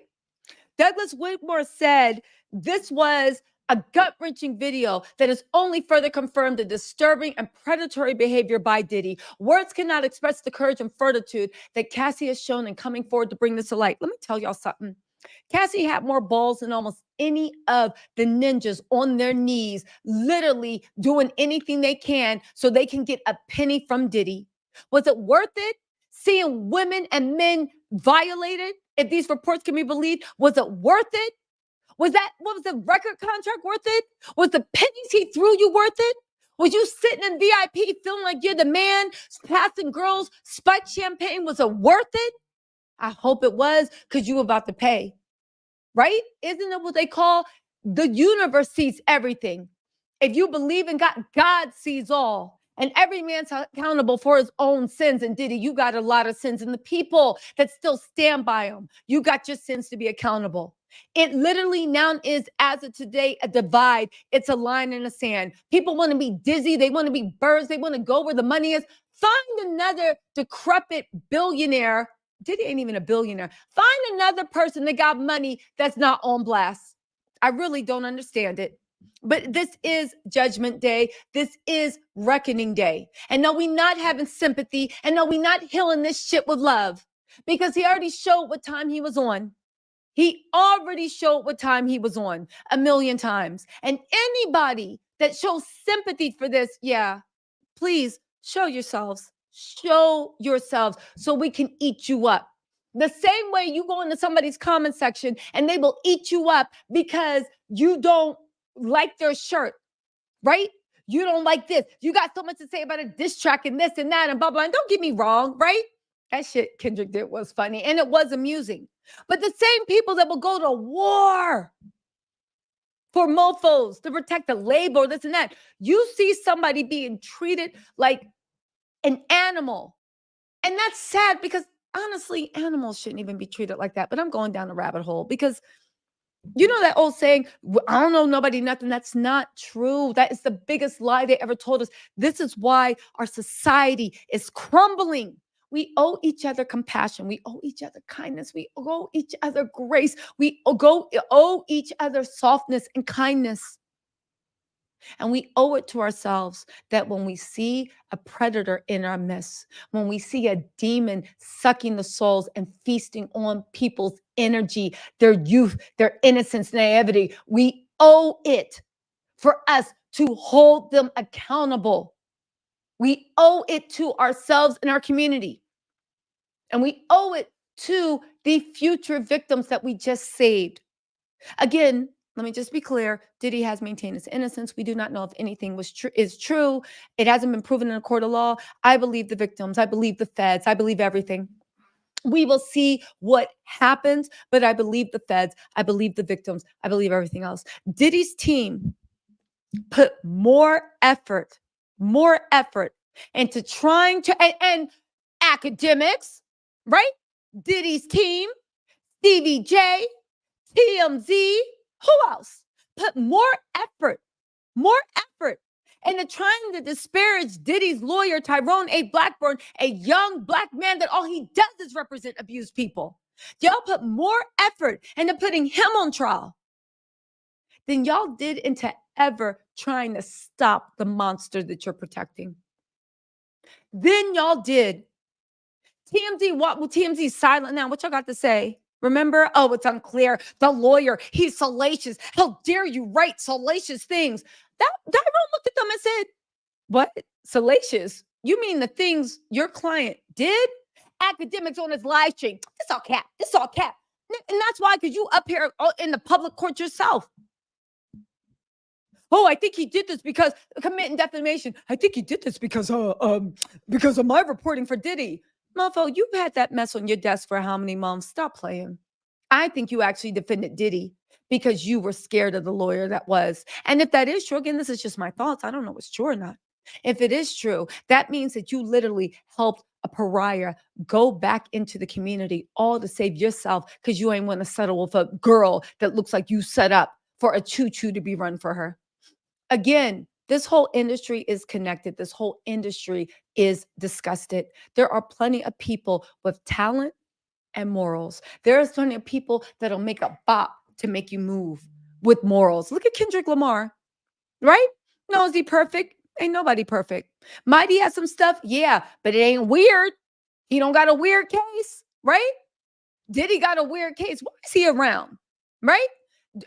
Douglas Whitmore said this was a gut-wrenching video that has only further confirmed the disturbing and predatory behavior by Diddy. Words cannot express the courage and fortitude that Cassie has shown in coming forward to bring this to light. Let me tell y'all something. Cassie had more balls than almost any of the ninjas on their knees, literally doing anything they can so they can get a penny from Diddy. Was it worth it? Seeing women and men violated, if these reports can be believed, was it worth it? What was the record contract worth it? Was the pennies he threw you worth it? Was you sitting in VIP feeling like you're the man, passing girls, spiked champagne? Was it worth it? I hope it was, because you were about to pay, right? Isn't it what they call the universe sees everything? If you believe in God, God sees all. And every man's accountable for his own sins. And Diddy, you got a lot of sins. And the people that still stand by him, you got your sins to be accountable. It literally now is, as of today, a divide. It's a line in the sand. People want to be dizzy. They want to be birds. They want to go where the money is. Find another decrepit billionaire. Diddy ain't even a billionaire. Find another person that got money that's not on blast. I really don't understand it. But this is Judgment Day. This is Reckoning Day. And no, we not having sympathy. And no, we not healing this shit with love. Because he already showed what time he was on. He already showed what time he was on 1,000,000 times. And anybody that shows sympathy for this, yeah, please show yourselves. Show yourselves so we can eat you up. The same way you go into somebody's comment section and they will eat you up because you don't like their shirt, right? You don't like this. You got so much to say about a diss track and this and that and blah, blah. And don't get me wrong, right? That shit Kendrick did was funny and it was amusing. But the same people that will go to war for mofos to protect the label, this and that, you see somebody being treated like an animal. And that's sad because honestly, animals shouldn't even be treated like that. But I'm going down a rabbit hole because you know that old saying, I don't know nobody, nothing. That's not true. That is the biggest lie they ever told us. This is why our society is crumbling. We owe each other compassion. We owe each other kindness. We owe each other grace. We owe each other softness and kindness. And we owe it to ourselves that when we see a predator in our midst, when we see a demon sucking the souls and feasting on people's energy, their youth, their innocence, naivety, we owe it for us to hold them accountable. We owe it to ourselves and our community. And we owe it to the future victims that we just saved. Again, let me just be clear. Diddy has maintained his innocence. We do not know if anything is true. It hasn't been proven in a court of law. I believe the victims. I believe the feds. I believe everything. We will see what happens, but I believe the feds. I believe the victims. I believe everything else. Diddy's team put more effort into trying to, and academics, right? Diddy's team, Stevie J, TMZ, who else? Put more effort into trying to disparage Diddy's lawyer, Tyrone A. Blackburn, a young Black man that all he does is represent abused people. Y'all put more effort into putting him on trial than y'all did into ever trying to stop the monster that you're protecting. Then y'all did. TMZ's silent now. What y'all got to say? Remember? Oh, it's unclear. The lawyer, he's salacious. How dare you write salacious things? Tyrone looked at them and said, what? Salacious? You mean the things your client did? Academics on his live stream. It's all cap. It's all cap. And that's why, because you up here in the public court yourself. Oh, I think he did this because committing defamation. I think he did this because of my reporting for Diddy. Mofo, you've had that mess on your desk for how many months? Stop playing. I think you actually defended Diddy because you were scared of the lawyer that was. And if that is true, again, this is just my thoughts. I don't know if it's true or not. If it is true, that means that you literally helped a pariah go back into the community all to save yourself because you ain't want to settle with a girl that looks like you set up for a choo-choo to be run for her. Again, this whole industry is connected. This whole industry is disgusted. There are plenty of people with talent and morals. There's plenty of people that'll make a bop to make you move with morals. Look at Kendrick Lamar, right? No, is he perfect? Ain't nobody perfect. Might he have some stuff? Yeah, but it ain't weird. He don't got a weird case, right? Diddy got a weird case. Why is he around, right?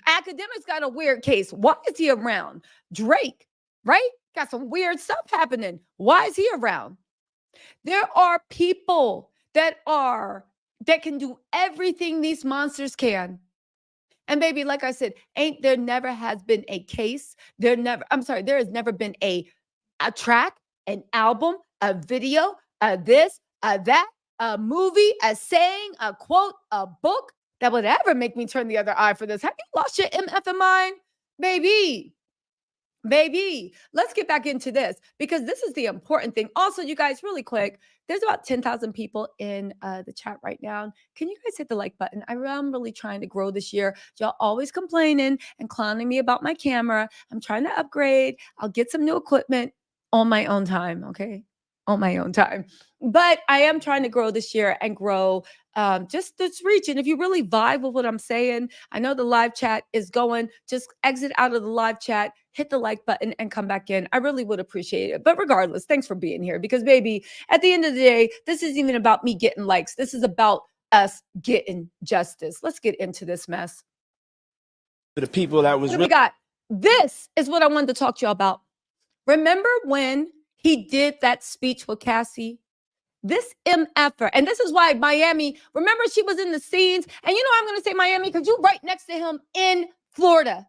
Academics got a weird case. Why is he around? Drake, right? Got some weird stuff happening. Why is he around? There are people that can do everything these monsters can. And baby, like I said, there never has been a case. There has never been a track, an album, a video, a this, a that, a movie, a saying, a quote, a book that would ever make me turn the other eye for this. Have you lost your MF mind? Baby, let's get back into this because this is the important thing. Also, you guys, really quick, there's about 10,000 people in the chat right now. Can you guys hit the like button? I'm really trying to grow this year. Y'all always complaining and clowning me about my camera. I'm trying to upgrade. I'll get some new equipment on my own time, okay? on my own time. But I am trying to grow this year and grow just this reach. And if you really vibe with what I'm saying, I know the live chat is going. Just exit out of the live chat, hit the like button, and come back in. I really would appreciate it. But regardless, thanks for being here because, baby, at the end of the day, this isn't even about me getting likes. This is about us getting justice. Let's get into this mess. The people that was What do we got? This is what I wanted to talk to you about. Remember when he did that speech with Cassie? This MFer, and this is why Miami, remember she was in the scenes, and you know I'm going to say Miami because you're right next to him in Florida.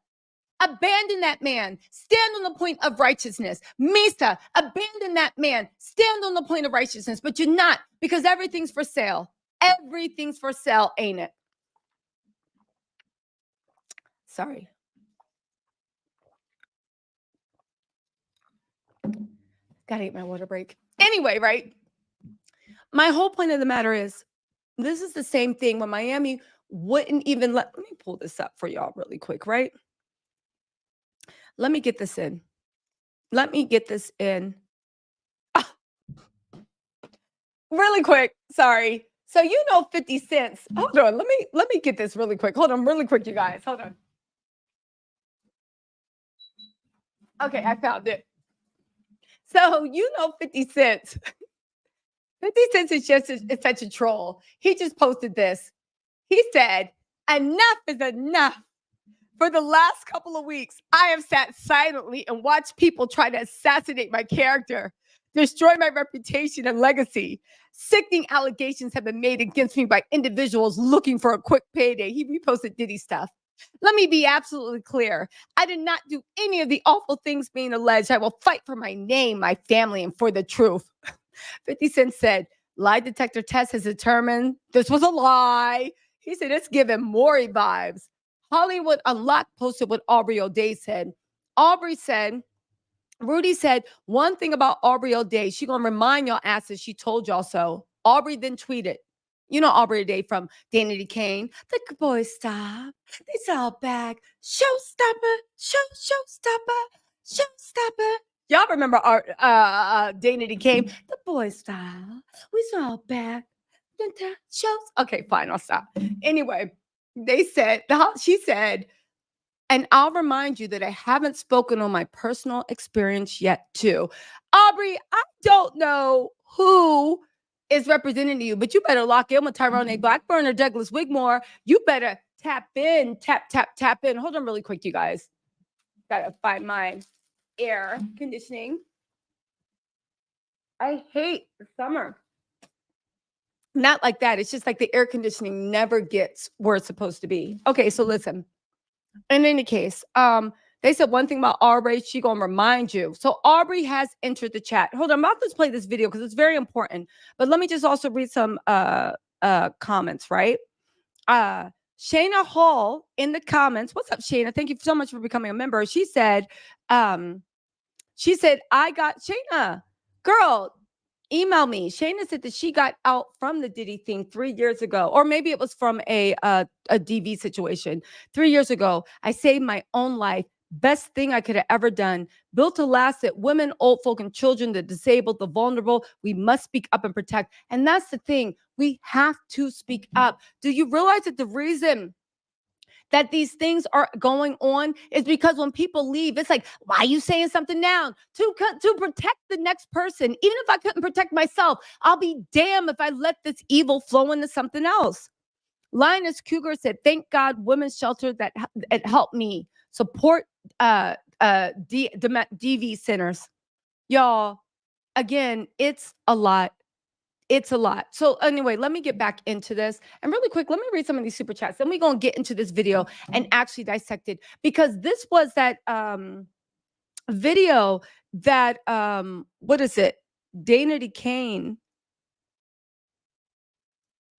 Abandon that man. Stand on the point of righteousness. Misa, abandon that man. Stand on the point of righteousness, but you're not because everything's for sale. Everything's for sale, ain't it? Sorry. Gotta get my water break. Anyway, right? My whole point of the matter is this is the same thing when Miami wouldn't even let me pull this up for y'all really quick, right? Let me get this in. Let me get this in. Really quick. Sorry. So you know 50 cents. Hold on. Let me get this really quick. Hold on, really quick, you guys. Hold on. Okay, I found it. So you know 50 cents. 50 Cent is just such a troll. He just posted this. He said, enough is enough. For the last couple of weeks, I have sat silently and watched people try to assassinate my character, destroy my reputation and legacy. Sickening allegations have been made against me by individuals looking for a quick payday. He reposted Diddy stuff. Let me be absolutely clear. I did not do any of the awful things being alleged. I will fight for my name, my family, and for the truth. 50 Cent said, lie detector test has determined this was a lie. He said, it's giving Maury vibes. Hollywood Unlocked posted what Aubrey O'Day said. Rudy said, one thing about Aubrey O'Day, she going to remind y'all asses she told y'all so. Aubrey then tweeted, you know Aubrey O'Day from Danity Kane. The good boys stop. They all back. Showstopper. Showstopper. Y'all remember Danity Kane? The boys stop. We all back. Shows. Okay, fine. I'll stop. Anyway, she said, and I'll remind you that I haven't spoken on my personal experience yet, too. Aubrey, I don't know who is representing you, but you better lock in with Tyrone A. Blackburn or Douglas Wigmore. You better tap in. Hold on really quick, you guys. Gotta find my air conditioning. I hate the summer. Not like that. It's just like the air conditioning never gets where it's supposed to be. Okay, so listen. In any case, they said one thing about Aubrey. She gonna remind you. So Aubrey has entered the chat. Hold on, I'm about to play this video because it's very important. But let me just also read some comments, right? Shayna Hall in the comments. What's up, Shayna? Thank you so much for becoming a member. She said, I got Shayna, girl. Email me. Shayna said that she got out from the Diddy thing 3 years ago, or maybe it was from a DV situation 3 years ago. I saved my own life. Best thing I could have ever done. Built to last it. Women, old folk, and children, the disabled, the vulnerable. We must speak up and protect. And that's the thing. We have to speak up. Do you realize that the reason that these things are going on is because when people leave, it's like, why are you saying something now? To protect the next person. Even if I couldn't protect myself, I'll be damned if I let this evil flow into something else. Linus Cougar said, thank God women's shelter that it helped me support DV centers. Y'all, again, it's a lot. It's a lot. So anyway, let me get back into this. And really quick, let me read some of these super chats. Then we're going to get into this video and actually dissect it. Because this was that video that, what is it? Danity Kane.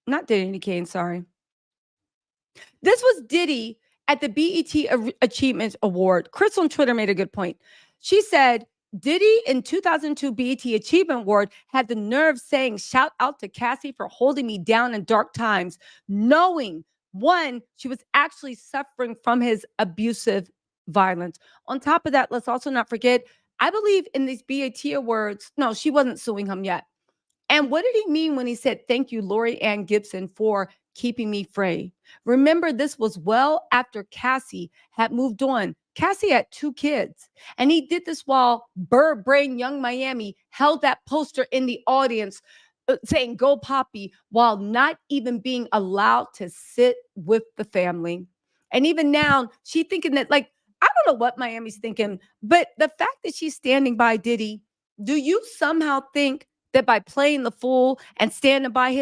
Not Danity Kane, sorry. This was Diddy at the BET Achievement Award. Chris on Twitter made a good point. She said, Diddy in 2002 BET Achievement Award had the nerve saying, shout out to Cassie for holding me down in dark times, knowing, one, she was actually suffering from his abusive violence. On top of that, let's also not forget, I believe in these BAT awards. No, she wasn't suing him yet. And what did he mean when he said, thank you, Lori Ann Gibson, for keeping me free? Remember, this was well after Cassie had moved on. Cassie had 2 kids. And he did this while Bird Brain Young Miami held that poster in the audience saying, go Poppy, while not even being allowed to sit with the family. And even now, she's thinking that, like, I don't know what Miami's thinking, but the fact that she's standing by Diddy, do you somehow think that by playing the fool and standing by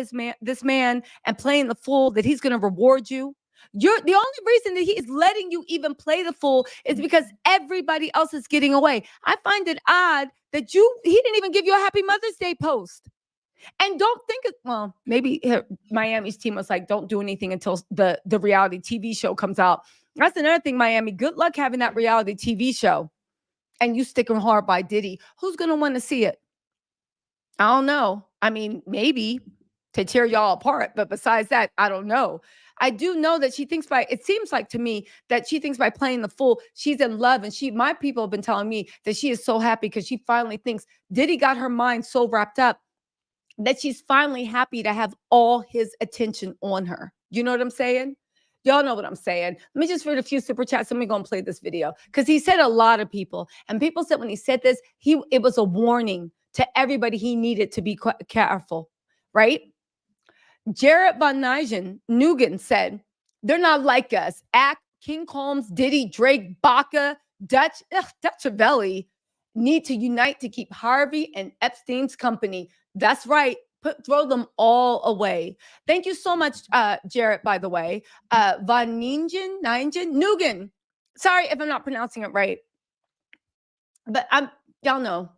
this man and playing the fool, that he's going to reward you? You're the only reason that he is letting you even play the fool is because everybody else is getting away. I find it odd that he didn't even give you a happy Mother's Day post. And don't think well, maybe Miami's team was like, don't do anything until the reality TV show comes out. That's another thing, Miami. Good luck having that reality TV show. And you sticking hard by Diddy. Who's going to want to see it? I don't know. I mean, maybe to tear y'all apart. But besides that, I don't know. I do know that she thinks it seems like to me that she thinks by playing the fool, she's in love. And my people have been telling me that she is so happy because she finally thinks Diddy got her mind so wrapped up that she's finally happy to have all his attention on her. You know what I'm saying? Y'all know what I'm saying. Let me just read a few super chats. Let me go and play this video because he said a lot of people. And people said when he said this, it was a warning to everybody he needed to be careful, right? Jared Van Nugen said, they're not like us. Act, King Combs, Diddy, Drake, Baca, Dutchavelli need to unite to keep Harvey and Epstein's company. That's right. Throw them all away. Thank you so much, Jared, by the way. Van Nugen. Sorry if I'm not pronouncing it right. But y'all know.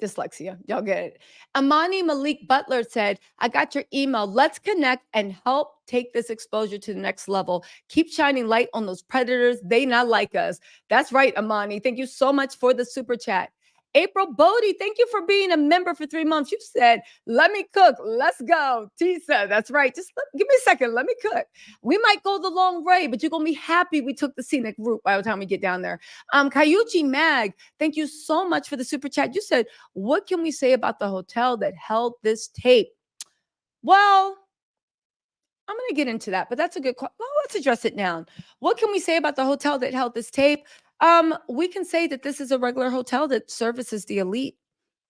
Dyslexia. Y'all get it. Amani Malik Butler said, I got your email. Let's connect and help take this exposure to the next level. Keep shining light on those predators. They not like us. That's right, Amani. Thank you so much for the super chat. April Bodie, thank you for being a member for 3 months. You said, let me cook. Let's go. Tisa, that's right. Just give me a second. Let me cook. We might go the long way, but you're going to be happy we took the scenic route by the time we get down there. Kayuchi Mag, thank you so much for the super chat. You said, what can we say about the hotel that held this tape? Well, I'm going to get into that, but that's a good question. Well, let's address it now. What can we say about the hotel that held this tape? We can say that this is a regular hotel that services the elite.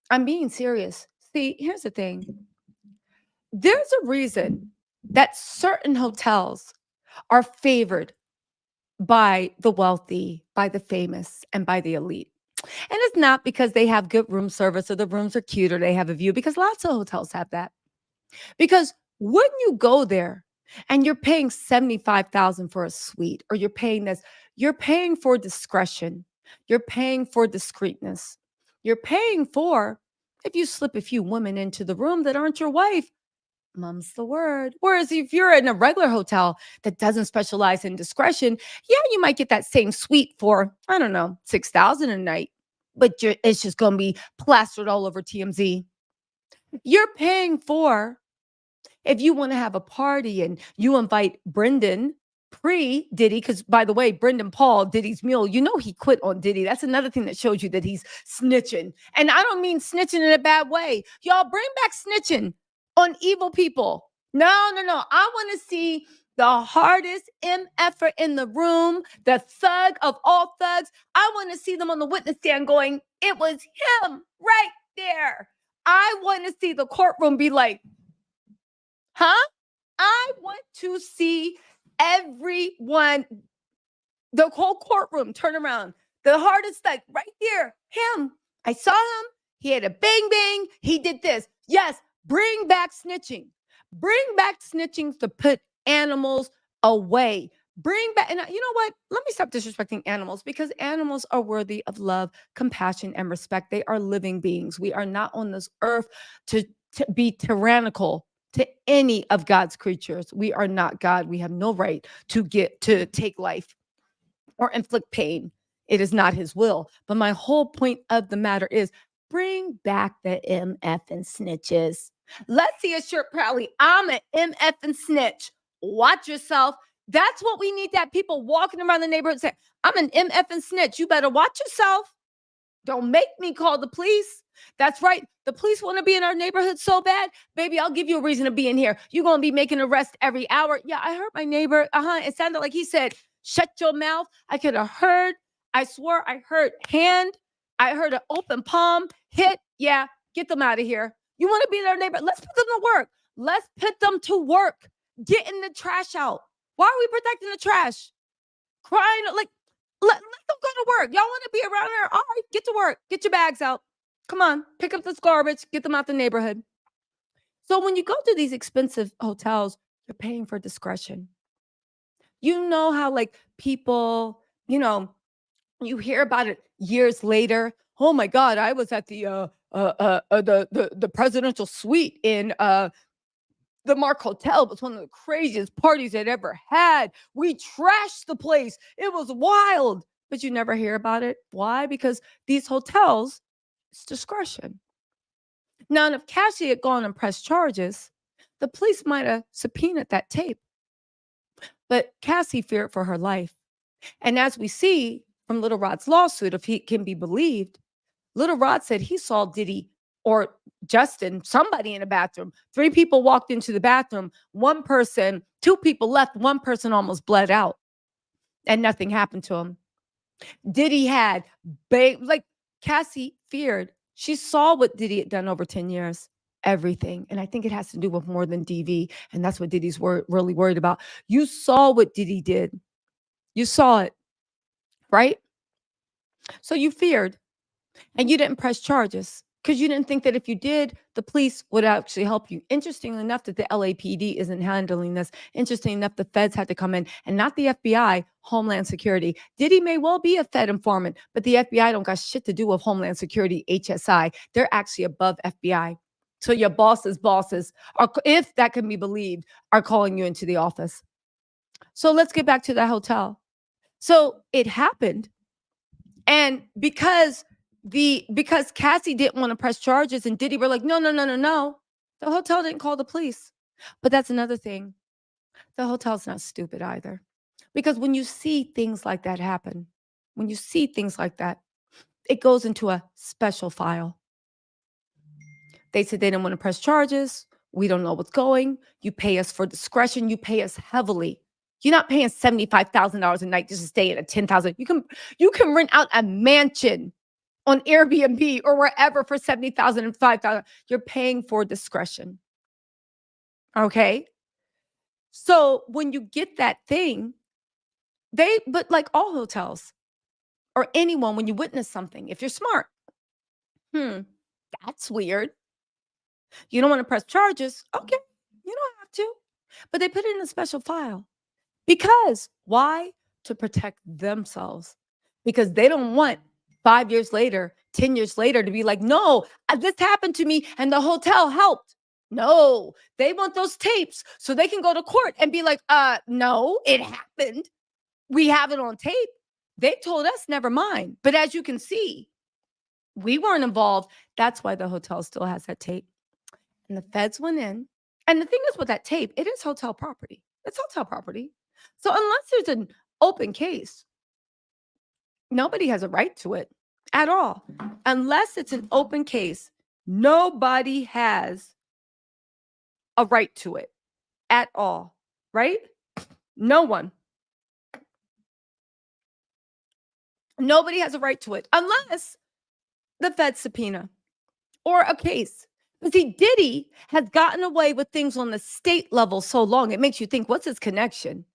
I'm being serious. See, here's the thing. There's a reason that certain hotels are favored by the wealthy, by the famous, and by the elite. And it's not because they have good room service or the rooms are cute or they have a view, because lots of hotels have that. Because when you go there and you're paying $75,000 for a suite, or you're paying this, you're paying for discretion. You're paying for discreetness. You're paying for, if you slip a few women into the room that aren't your wife, mum's the word. Whereas if you're in a regular hotel that doesn't specialize in discretion, yeah, you might get that same suite for, I don't know, $6,000 a night, but it's just going to be plastered all over TMZ. You're paying for, if you want to have a party and you invite Brendan pre-Diddy, because by the way, Brendan Paul, Diddy's mule, you know he quit on Diddy. That's another thing that shows you that he's snitching. And I don't mean snitching in a bad way. Y'all bring back snitching on evil people. No. I want to see the hardest MFer in the room, the thug of all thugs. I want to see them on the witness stand going, it was him right there. I want to see the courtroom be like, huh? I want to see everyone, the whole courtroom turn around. The hardest thug right there, him. I saw him. He had a bang bang. He did this. Yes, bring back snitching. Bring back snitching to put animals away. Bring back, and you know what? Let me stop disrespecting animals, because animals are worthy of love, compassion, and respect. They are living beings. We are not on this earth to be tyrannical to any of God's creatures. We are not God. We have no right to take life or inflict pain. It is not his will. But my whole point of the matter is, bring back the MF and snitches. Let's see a shirt proudly. I'm an MF and snitch. Watch yourself. That's what we need, that people walking around the neighborhood saying, I'm an MF and snitch. You better watch yourself. Don't make me call the police. That's right. The police want to be in our neighborhood so bad. Baby, I'll give you a reason to be in here. You're going to be making arrests every hour. Yeah, I heard my neighbor. It sounded like he said, shut your mouth. I could have heard. I swore I heard hand. I heard an open palm hit. Yeah, get them out of here. You want to be their neighbor? Let's put them to work. Let's put them to work. Getting the trash out. Why are we protecting the trash? Crying like, let them go to work. Y'all want to be around here? All right, get to work. Get your bags out. Come on, pick up this garbage. Get them out the neighborhood. So when you go to these expensive hotels, you're paying for discretion. You know how like people, you hear about it years later. Oh my God, I was at the presidential suite in the Mark Hotel. It was one of the craziest parties I'd ever had. We trashed the place. It was wild, but you never hear about it. Why? Because these hotels, it's discretion. Now, if Cassie had gone and pressed charges, the police might have subpoenaed that tape. But Cassie feared for her life. And as we see from Little Rod's lawsuit, if he can be believed, Little Rod said he saw Diddy or Justin, somebody in the bathroom. 3 people walked into the bathroom. 2 people left. 1 person almost bled out and nothing happened to him. Diddy had Cassie feared. She saw what Diddy had done over 10 years, everything. And I think it has to do with more than DV. And that's what Diddy's really worried about. You saw what Diddy did. You saw it, right? So you feared and you didn't press charges because you didn't think that if you did, the police would actually help you. Interestingly enough, that the LAPD isn't handling this. Interesting enough, the feds had to come in and not the FBI, Homeland Security. Diddy may well be a Fed informant, but the FBI don't got shit to do with Homeland Security, HSI. They're actually above FBI. So your bosses, are, if that can be believed, are calling you into the office. So let's get back to that hotel. So it happened. And because Cassie didn't want to press charges and Diddy were like, no, the hotel didn't call the police. But that's another thing. The hotel's not stupid either. Because when you see things like that happen, it goes into a special file. They said they didn't want to press charges. We don't know what's going. You pay us for discretion. You pay us heavily. You're not paying $75,000 a night just to stay at a $10,000. You can rent out a mansion on Airbnb or wherever for $70,000 and $5,000. You're paying for discretion. Okay? So when you get that thing, but like all hotels or anyone, when you witness something, if you're smart, that's weird. You don't want to press charges. Okay, you don't have to. But they put it in a special file. Because why? To protect themselves. Because they don't want 5 years later, 10 years later to be like, no, this happened to me and the hotel helped. No, they want those tapes so they can go to court and be like, no, it happened. We have it on tape. They told us, never mind. But as you can see, we weren't involved. That's why the hotel still has that tape. And the feds went in. And the thing is with that tape, it is hotel property. It's hotel property. So unless there's an open case, nobody has a right to it at all. Unless it's an open case, nobody has a right to it at all, right? No one. Nobody has a right to it unless the Fed subpoena or a case. But see, Diddy has gotten away with things on the state level so long, it makes you think, what's his connection?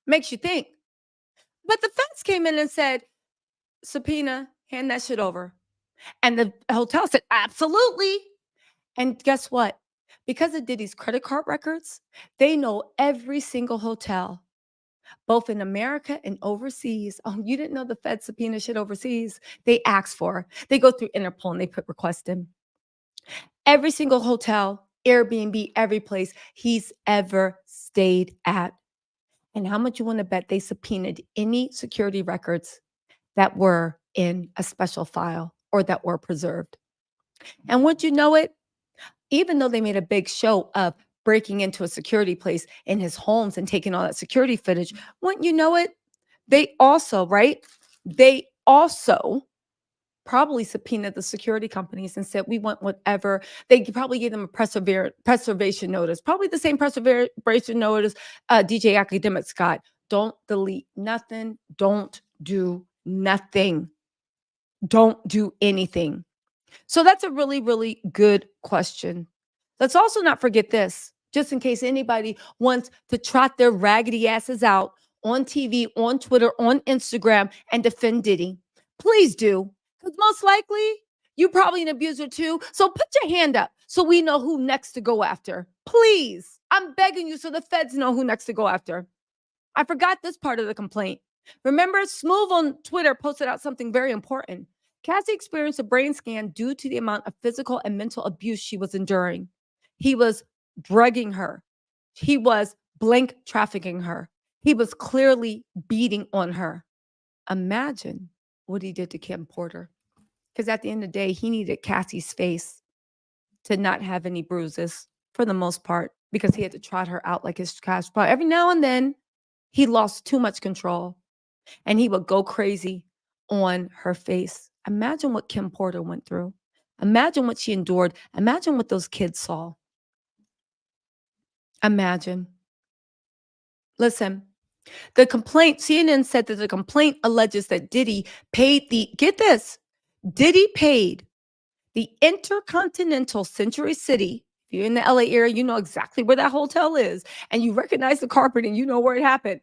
Makes you think. But the feds came in and said, subpoena, hand that shit over. And the hotel said, absolutely. And guess what? Because of Diddy's credit card records, they know every single hotel, both in America and overseas. Oh, you didn't know the feds subpoena shit overseas? They ask for. They go through Interpol and they put request in. Every single hotel, Airbnb, every place he's ever stayed at. And how much you want to bet they subpoenaed any security records that were in a special file or that were preserved? And would you know it? Even though they made a big show of breaking into a security place in his homes and taking all that security footage, wouldn't you know it? They also probably subpoenaed the security companies and said, we want whatever. They probably gave them a preservation notice, probably the same preservation notice DJ Academics got. Don't delete nothing. Don't do nothing. Don't do anything. So that's a really, really good question. Let's also not forget this, just in case anybody wants to trot their raggedy asses out on TV, on Twitter, on Instagram, and defend Diddy. Please do, because most likely you probably an abuser too. So put your hand up so we know who next to go after. Please, I'm begging you so the feds know who next to go after. I forgot this part of the complaint. Remember, Smooth on Twitter posted out something very important. Cassie experienced a brain scan due to the amount of physical and mental abuse she was enduring. He was drugging her. He was blank trafficking her. He was clearly beating on her. Imagine what he did to Kim Porter. Because at the end of the day, he needed Cassie's face to not have any bruises for the most part, because he had to trot her out like his cash cow. Every now and then, he lost too much control and he would go crazy on her face. Imagine what Kim Porter went through. Imagine what she endured. Imagine what those kids saw. Imagine. Listen, the complaint, CNN said that the complaint alleges that Diddy paid get this, Diddy paid the Intercontinental Century City. If you're in the LA area, you know exactly where that hotel is, and you recognize the carpet and you know where it happened.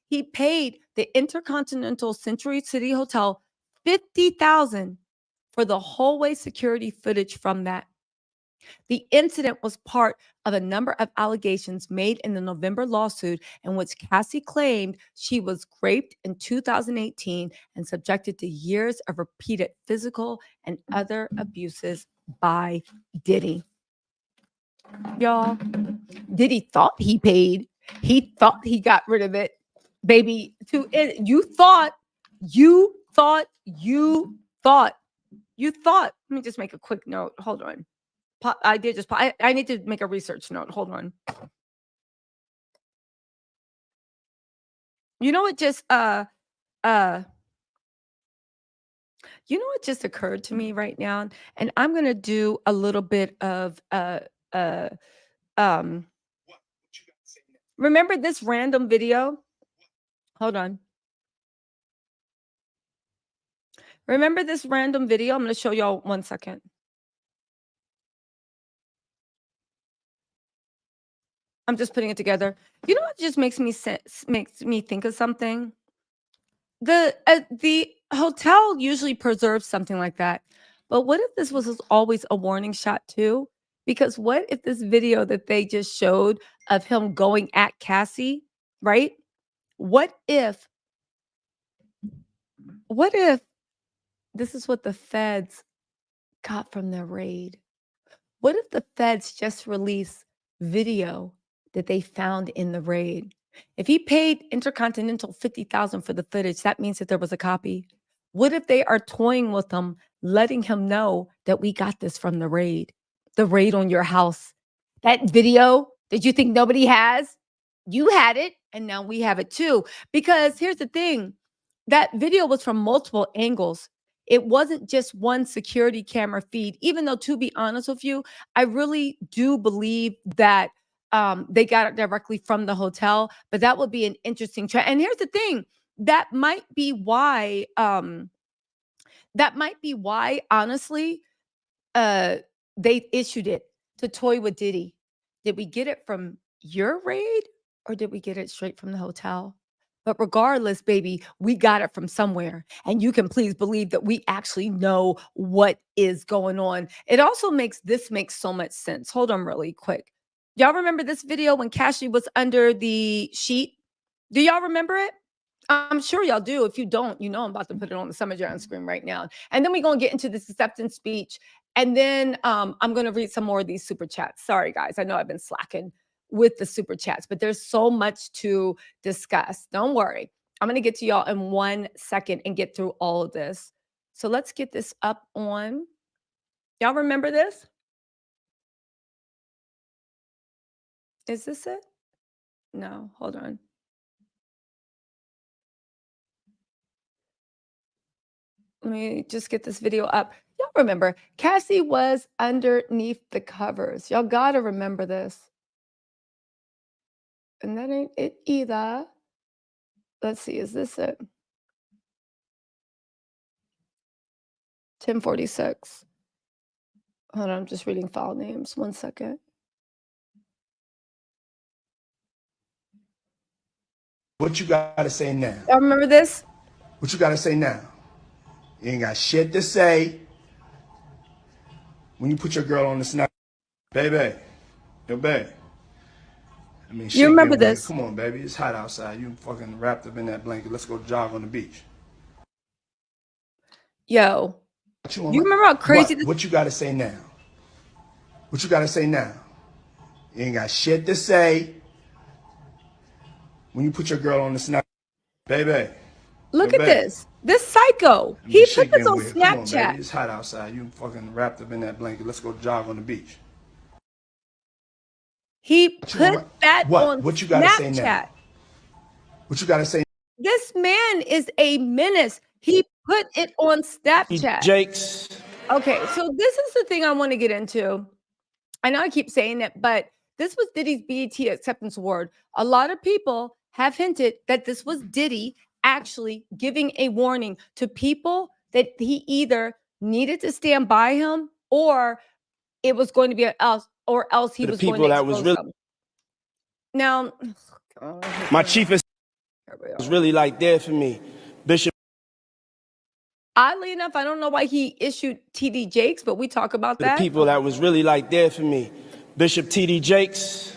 He paid the Intercontinental Century City Hotel $50,000 for the hallway security footage from that. The incident was part of a number of allegations made in the November lawsuit in which Cassie claimed she was raped in 2018 and subjected to years of repeated physical and other abuses by Diddy. Y'all, Diddy thought he paid. He thought he got rid of it. Baby, you thought. Let me just make a quick note. Hold on. I need to make a research note. Hold on. You know what just occurred to me right now, and I'm gonna do a little bit of remember this random video? Hold on. Remember this random video? I'm gonna show y'all 1 second. I'm just putting it together. You know what just makes me think of something? The hotel usually preserves something like that. But what if this was always a warning shot too? Because what if this video that they just showed of him going at Cassie, right? What if this is what the feds got from their raid? What if the feds just released video that they found in the raid? If he paid Intercontinental $50,000 for the footage, that means that there was a copy. What if they are toying with him, letting him know that we got this from the raid on your house? That video that you think nobody has, you had it, and now we have it too. Because here's the thing, that video was from multiple angles. It wasn't just one security camera feed, even though, to be honest with you, I really do believe that they got it directly from the hotel, but that would be an interesting try. And here's the thing, that might be why, honestly, they issued it to toy with Diddy. Did we get it from your raid or did we get it straight from the hotel? But regardless, baby, we got it from somewhere. And you can please believe that we actually know what is going on. It also makes so much sense. Hold on really quick. Y'all remember this video when Cassie was under the sheet? Do y'all remember it? I'm sure y'all do. If you don't, you know I'm about to put it on the Summer on screen right now. And then we're going to get into this acceptance speech. And then I'm going to read some more of these super chats. Sorry, guys. I know I've been slacking with the super chats, but there's so much to discuss. Don't worry. I'm going to get to y'all in 1 second and get through all of this. So let's get this up on. Y'all remember this? Is this it? No, hold on. Let me just get this video up. Y'all remember, Cassie was underneath the covers. Y'all gotta remember this. And that ain't it either. Let's see, is this it? 1046. Hold on, I'm just reading file names. 1 second. What you gotta say now? Y'all remember this? What you gotta say now? You ain't got shit to say when you put your girl on the snap. Baby, yo, babe. I mean, You remember getting weird. this? Come on, baby. It's hot outside. You fucking wrapped up in that blanket. Let's go jog on the beach. Yo, you remember how crazy this? What you gotta say now? What you gotta say now? You ain't got shit to say when you put your girl on the snap. Baby. Look yo, at babe. this. This psycho. I mean, He shit put this getting on weird. Come on, Snapchat. baby. It's hot outside. You fucking wrapped up in that blanket. Let's go jog on the beach. He put that on What you gotta say now? Snapchat. What you gotta say? This man is a menace. He put it on Snapchat. Jakes. Okay, so this is the thing I want to get into. I know I keep saying it, but this was Diddy's BET Acceptance Award. A lot of people have hinted that this was Diddy actually giving a warning to people that he either needed to stand by him or it was going to be else, or else he was going to expose them. Now, my chief is really like there for me. Bishop. Oddly enough, I don't know why he issued TD Jakes, but we talk about that. The people that was really like there for me. Bishop TD Jakes.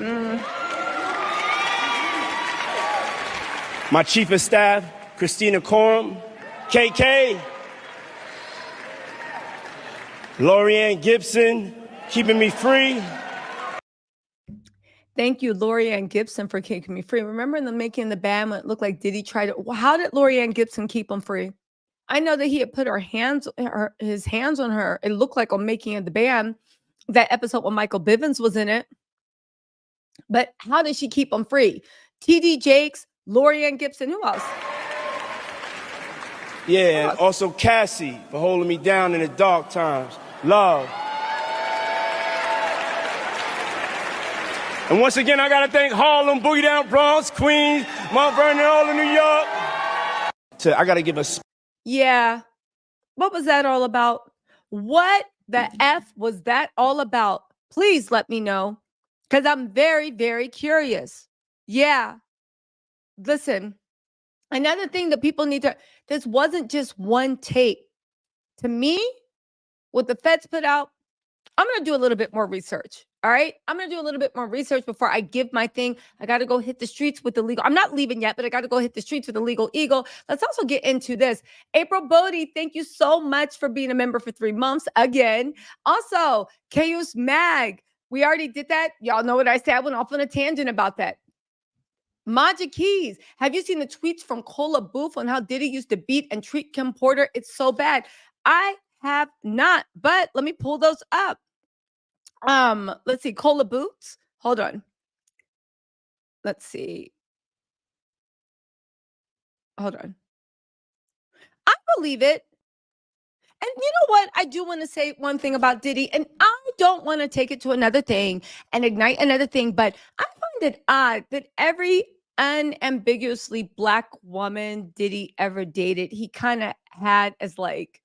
My chief of staff, Christina Coram. KK. Lorianne Gibson, keeping me free. Thank you, Lorianne Gibson, for keeping me free. Remember in the making the band when it looked like Diddy tried to, how did Lorianne Gibson keep him free? I know that he had put his hands on her. It looked like on making of the band, that episode when Michael Bivins was in it. But how did she keep him free? TD Jakes, Lorianne Gibson, who else? Yeah, and also Cassie for holding me down in the dark times. Love. And once again, I gotta thank Harlem, Boogie Down, Bronx, Queens, Mount Vernon, all of New York. I gotta give a... Yeah. What was that all about? What the F was that all about? Please let me know, because I'm very, very curious. Yeah. Listen, another thing that people need to, this wasn't just one tape. To me, what the feds put out, I'm going to do a little bit more research. All right. I'm going to do a little bit more research before I give my thing. I got to go hit the streets with the legal. I'm not leaving yet, but I got to go hit the streets with the legal eagle. Let's also get into this. April Bodie, thank you so much for being a member for 3 months again. Also, Chaos Mag, we already did that. Y'all know what I said. I went off on a tangent about that. Maja Keys, have you seen the tweets from Cola Booth on how Diddy used to beat and treat Kim Porter? It's so bad. I have not, but let me pull those up. Let's see. Cola Boots. Hold on. Let's see. Hold on. I believe it. And you know what? I do want to say one thing about Diddy, and I don't want to take it to another thing and ignite another thing, but I find it odd that every unambiguously Black woman Diddy ever dated, he kind of had as like,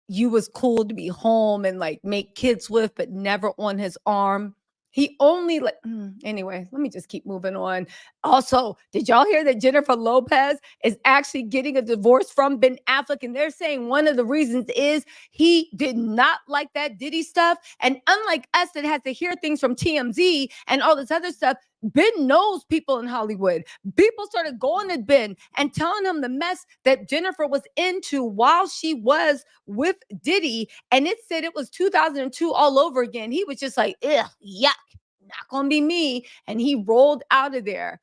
you was cool to be home and like make kids with, but never on his arm. He only like, anyway, let me just keep moving on. Also, did y'all hear that Jennifer Lopez is actually getting a divorce from Ben Affleck? And they're saying one of the reasons is he did not like that Diddy stuff. And unlike us that has to hear things from TMZ and all this other stuff, Ben knows people in Hollywood. People started going to Ben and telling him the mess that Jennifer was into while she was with Diddy. And it said it was 2002 all over again. He was just like, ugh, yuck, not gonna be me. And he rolled out of there.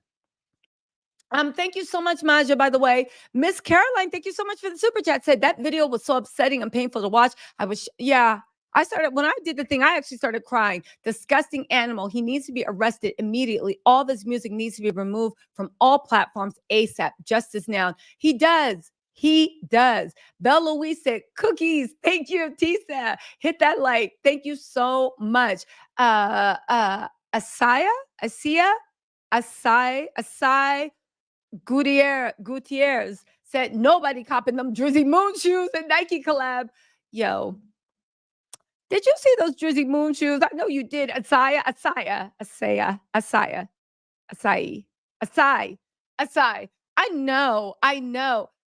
Thank you so much, Maja, by the way. Miss Caroline, thank you so much for the super chat. Said that video was so upsetting and painful to watch. When I did the thing, I actually started crying. Disgusting animal. He needs to be arrested immediately. All of his music needs to be removed from all platforms ASAP. Justice now. He does. He does. Bella Louise said, cookies. Thank you, Tisa. Hit that like. Thank you so much. Asaya, Asai Gutierrez said, nobody copping them Drizzy Moon shoes and Nike collab. Yo, did you see those Drizzy Moon shoes? I know you did. Asai. I know.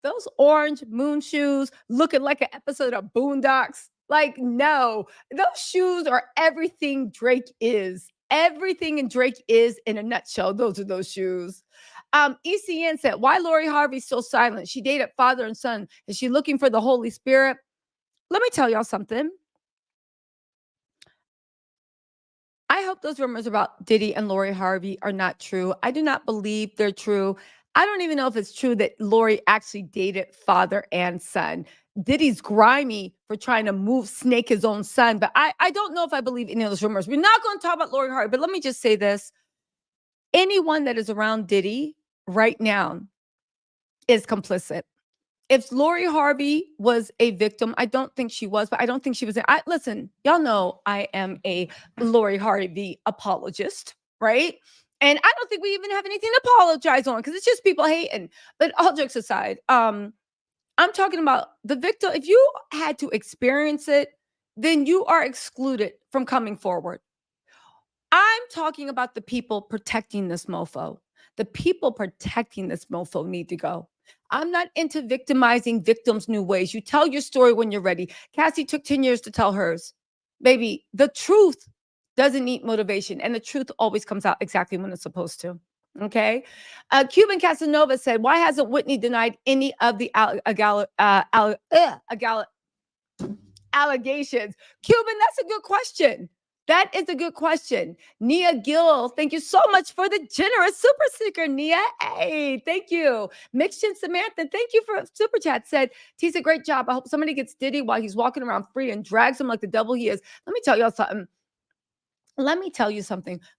Those orange moon shoes looking like an episode of Boondocks. Like, no, those shoes are everything Drake is. Everything in Drake is in a nutshell. Those are those shoes. ECN said, why Lori Harvey so silent? She dated father and son. Is she looking for the Holy Spirit? Let me tell y'all something. I hope those rumors about Diddy and Lori Harvey are not true. I do not believe they're true. I don't even know if it's true that Lori actually dated father and son. Diddy's grimy for trying to snake his own son, but I don't know if I believe any of those rumors. We're not going to talk about Lori Harvey, but let me just say this. Anyone that is around Diddy right now is complicit. If Lori Harvey was a victim, I don't think she was, but I don't think she was. Listen, y'all know I am a Lori Harvey apologist, right? And I don't think we even have anything to apologize on because it's just people hating. But all jokes aside, I'm talking about the victim. If you had to experience it, then you are excluded from coming forward. I'm talking about the people protecting this mofo. The people protecting this mofo need to go. I'm not into victimizing victims' new ways. You tell your story when you're ready. Cassie took 10 years to tell hers. Baby, the truth doesn't need motivation, and the truth always comes out exactly when it's supposed to. Okay? Cuban Casanova said, why hasn't Whitney denied any of the allegations? Cuban, that's a good question. That is a good question. Nia Gill, thank you so much for the generous super sticker, Nia. Hey, thank you. Mixtion Samantha, thank you for super chat. Said, Tisa, great job. I hope somebody gets Diddy while he's walking around free and drags him like the devil he is. Let me tell y'all something.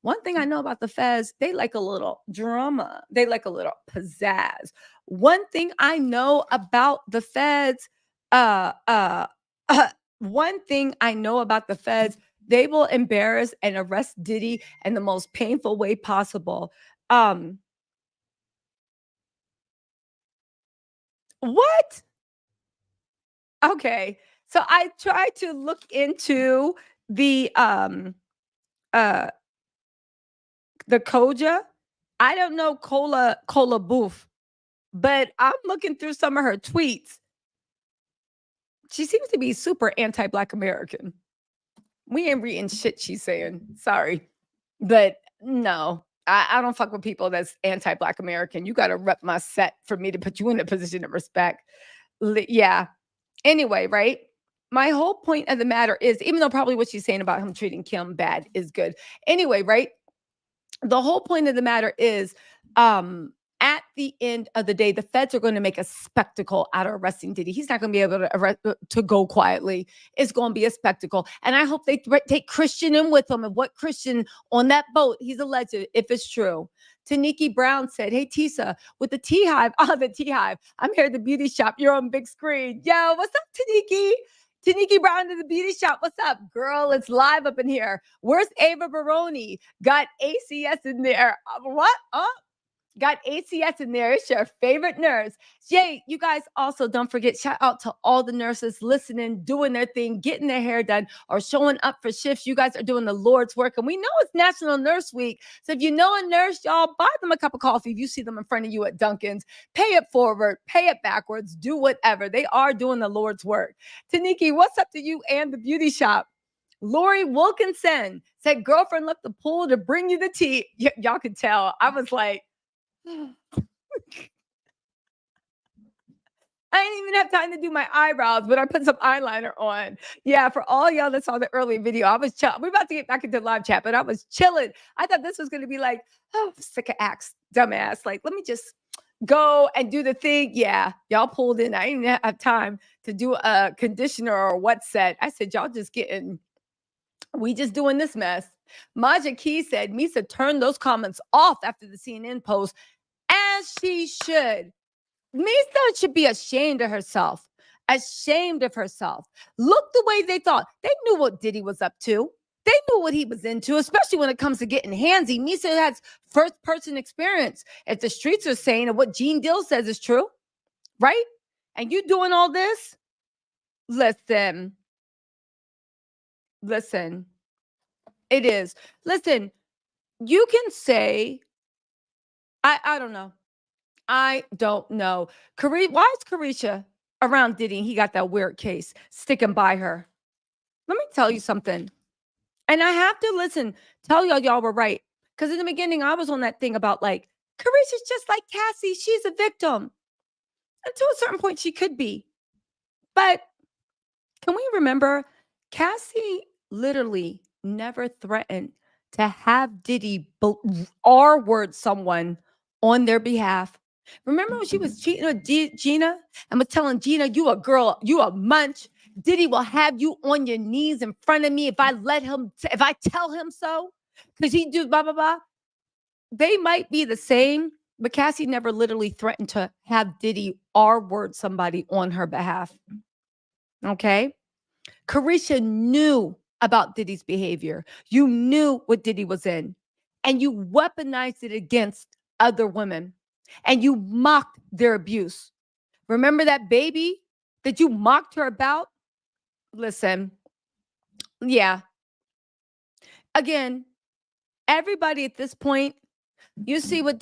One thing I know about the FEDS, they like a little drama. They like a little pizzazz. One thing I know about the FEDS, they will embarrass and arrest Diddy in the most painful way possible. What? Okay. So I tried to look into the Koja. I don't know Cola Booth, but I'm looking through some of her tweets. She seems to be super anti-Black American. We ain't reading shit she's saying. Sorry. But no, I don't fuck with people that's anti-Black American. You got to rep my set for me to put you in a position of respect. Yeah. Anyway, right? My whole point of the matter is, even though probably what she's saying about him treating Kim bad is good. Anyway, right? The whole point of the matter is, at the end of the day, the FEDS are going to make a spectacle out of arresting Diddy. He's not going to be able to go quietly. It's going to be a spectacle. And I hope they take Christian in with them. And what Christian on that boat, he's alleged, if it's true. Taniki Brown said, hey, Tisa, with the Tea Hive, the Tea Hive, I'm here at the beauty shop. You're on big screen. Yo, what's up, Taniki? Taniki Brown to the beauty shop. What's up, girl? It's live up in here. Where's Ava Baroni? Got ACS in there. What? Got ACS in there. It's your favorite nurse. Jay, you guys also don't forget, shout out to all the nurses listening, doing their thing, getting their hair done, or showing up for shifts. You guys are doing the Lord's work. And we know it's National Nurse Week. So if you know a nurse, y'all, buy them a cup of coffee. If you see them in front of you at Dunkin's, pay it forward, pay it backwards, do whatever. They are doing the Lord's work. Taniki, what's up to you and the beauty shop? Lori Wilkinson said, girlfriend left the pool to bring you the tea. Y'all could tell. I was like, I didn't even have time to do my eyebrows, but I put some eyeliner on. Yeah, for all y'all that saw the early video, I was chilling. We're about to get back into live chat, but I was chilling. I thought this was going to be like, oh, sick of acts, dumbass. Like, let me just go and do the thing. Yeah, y'all pulled in. I didn't even have time to do a conditioner or what set. I said, y'all just we just doing this mess. Maja Key said, Misa turned those comments off after the CNN post, as she should. Misa should be ashamed of herself. Ashamed of herself. Look the way they thought. They knew what Diddy was up to. They knew what he was into, especially when it comes to getting handsy. Misa has first-person experience. If the streets are saying and what Gene Dill says is true, right? And you doing all this? Listen. It is. Listen, you can say, I don't know. I don't know. Why is Carisha around Diddy and he got that weird case sticking by her? Let me tell you something. And I have to tell y'all were right. Because in the beginning, I was on that thing about like, Carisha's just like Cassie. She's a victim. And to a certain point, she could be. But can we remember Cassie literally never threatened to have Diddy R-word someone on their behalf. Remember when she was cheating with Gina and was telling Gina, you a girl, you a munch. Diddy will have you on your knees in front of me if I tell him so. Because he do blah, blah, blah. They might be the same, but Cassie never literally threatened to have Diddy R-word somebody on her behalf. Okay? Carisha knew about Diddy's behavior. You knew what Diddy was in. And you weaponized it against other women. And you mocked their abuse. Remember that baby that you mocked her about? Listen, yeah. Again, everybody at this point, you see what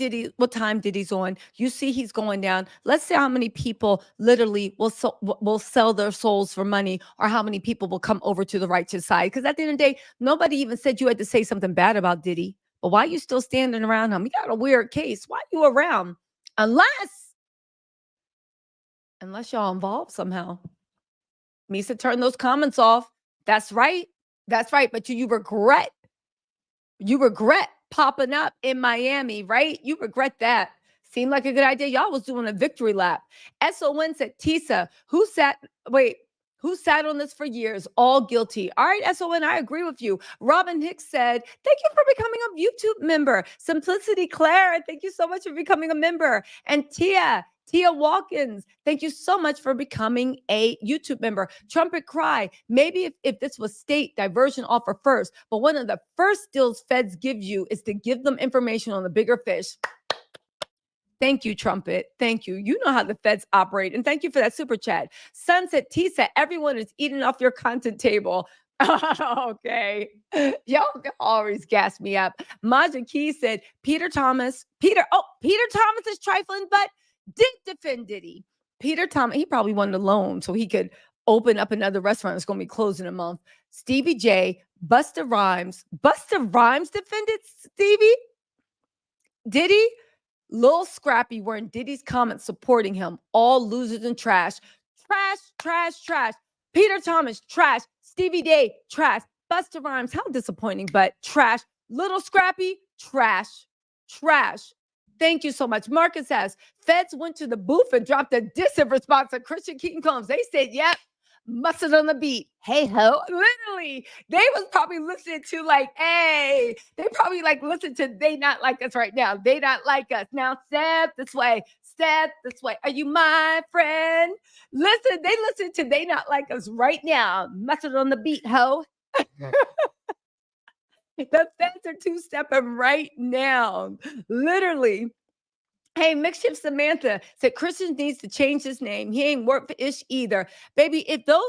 time Diddy's on. You see he's going down. Let's see how many people literally will sell their souls for money, or how many people will come over to the righteous side. Because at the end of the day, nobody even said you had to say something bad about Diddy. But why are you still standing around him? He got a weird case. Why are you around? Unless y'all involved somehow. Misa, turn those comments off. That's right. But you regret. You regret popping up in Miami, right? You regret that. Seemed like a good idea. Y'all was doing a victory lap. SON said, Tisa, who sat on this for years? All guilty. All right, SON, I agree with you. Robin Hicks said, thank you for becoming a YouTube member. Simplicity Claire, thank you so much for becoming a member. And Tia Walkins, thank you so much for becoming a YouTube member. Trumpet Cry, maybe if this was state diversion offer first, but one of the first deals feds give you is to give them information on the bigger fish. Thank you, Trumpet. Thank you. You know how the feds operate. And thank you for that super chat. Sunset Tisa, everyone is eating off your content table. Okay. Y'all always gas me up. Maja Key said, Peter Thomas is trifling, but did defend Diddy. Peter Thomas, he probably wanted a loan so he could open up another restaurant that's going to be closed in a month. Stevie J, Busta Rhymes defended Stevie? Diddy? Lil Scrappy were in Diddy's comments supporting him. All losers and trash. Trash. Peter Thomas, trash. Stevie J, trash. Busta Rhymes, how disappointing, but trash. Little Scrappy, trash. Thank you so much. Marcus says, feds went to the booth and dropped a diss in response to Christian Keaton Combs. They said, yep, mustard on the beat. Hey ho. Literally, they was probably listening to they probably listen to They Not Like Us right now. They not like us. Now step this way. Are you my friend? Listen, they listen to They Not Like Us right now. Mustard on the beat, ho. The feds are two-stepping right now. Literally. Hey, Makeshift Samantha said Christian needs to change his name. He ain't worth ish either. Baby, if the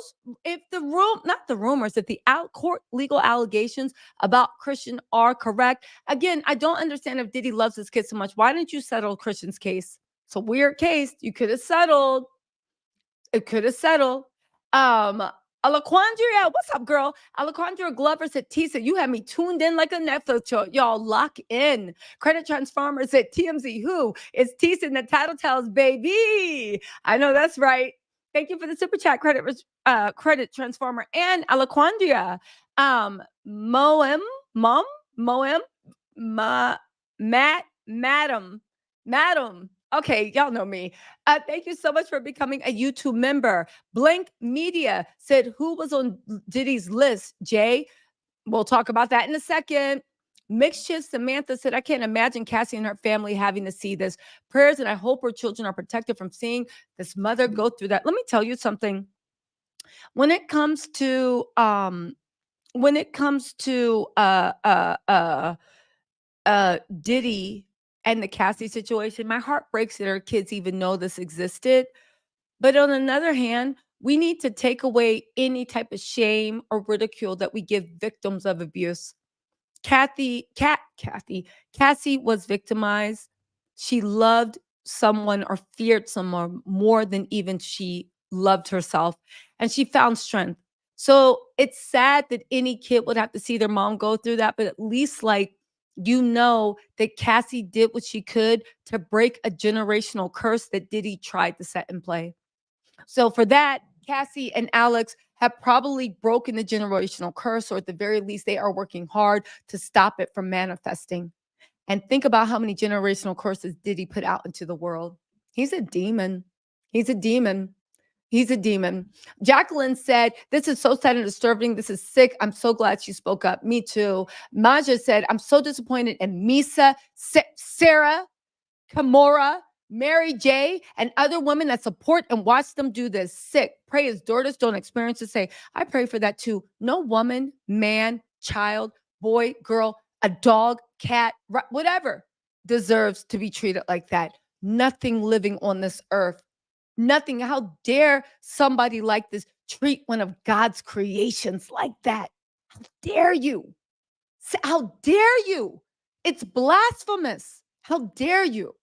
court legal allegations about Christian are correct, again, I don't understand if Diddy loves his kid so much. Why didn't you settle Christian's case? It's a weird case. You could have settled. It could have settled. Alaquandria, what's up, girl? Alaquandria Glover said, Tisa, you had me tuned in like a Netflix show. Y'all lock in. Credit Transformer said, TMZ, who? It's Tisa and the Tattle Tells, baby. I know that's right. Thank you for the super chat, Credit Transformer and Alaquandria. Madam. Okay, y'all know me. Thank you so much for becoming a YouTube member. Blank Media said, who was on Diddy's list? Jay, we'll talk about that in a second. Makeshift Samantha said, I can't imagine Cassie and her family having to see this. Prayers, and I hope her children are protected from seeing this mother go through that. Let me tell you something. When it comes to Diddy and the Cassie situation, my heart breaks that her kids even know this existed. But on another hand, we need to take away any type of shame or ridicule that we give victims of abuse. Cassie was victimized. She loved someone or feared someone more than even she loved herself. And she found strength. So it's sad that any kid would have to see their mom go through that, but at least that Cassie did what she could to break a generational curse that Diddy tried to set in play. So for that, Cassie and Alex have probably broken the generational curse, or at the very least, they are working hard to stop it from manifesting. And think about how many generational curses Diddy put out into the world. He's a demon. He's a demon. He's a demon. Jacqueline said, this is so sad and disturbing. This is sick. I'm so glad she spoke up. Me too. Maja said, I'm so disappointed in Misa, Sarah, Kamora, Mary J, and other women that support and watch them do this. Sick. Pray his daughters don't experience it. Say, I pray for that too. No woman, man, child, boy, girl, a dog, cat, whatever deserves to be treated like that. Nothing living on this earth. Nothing. How dare somebody like this treat one of God's creations like that? How dare you? How dare you? It's blasphemous. How dare you?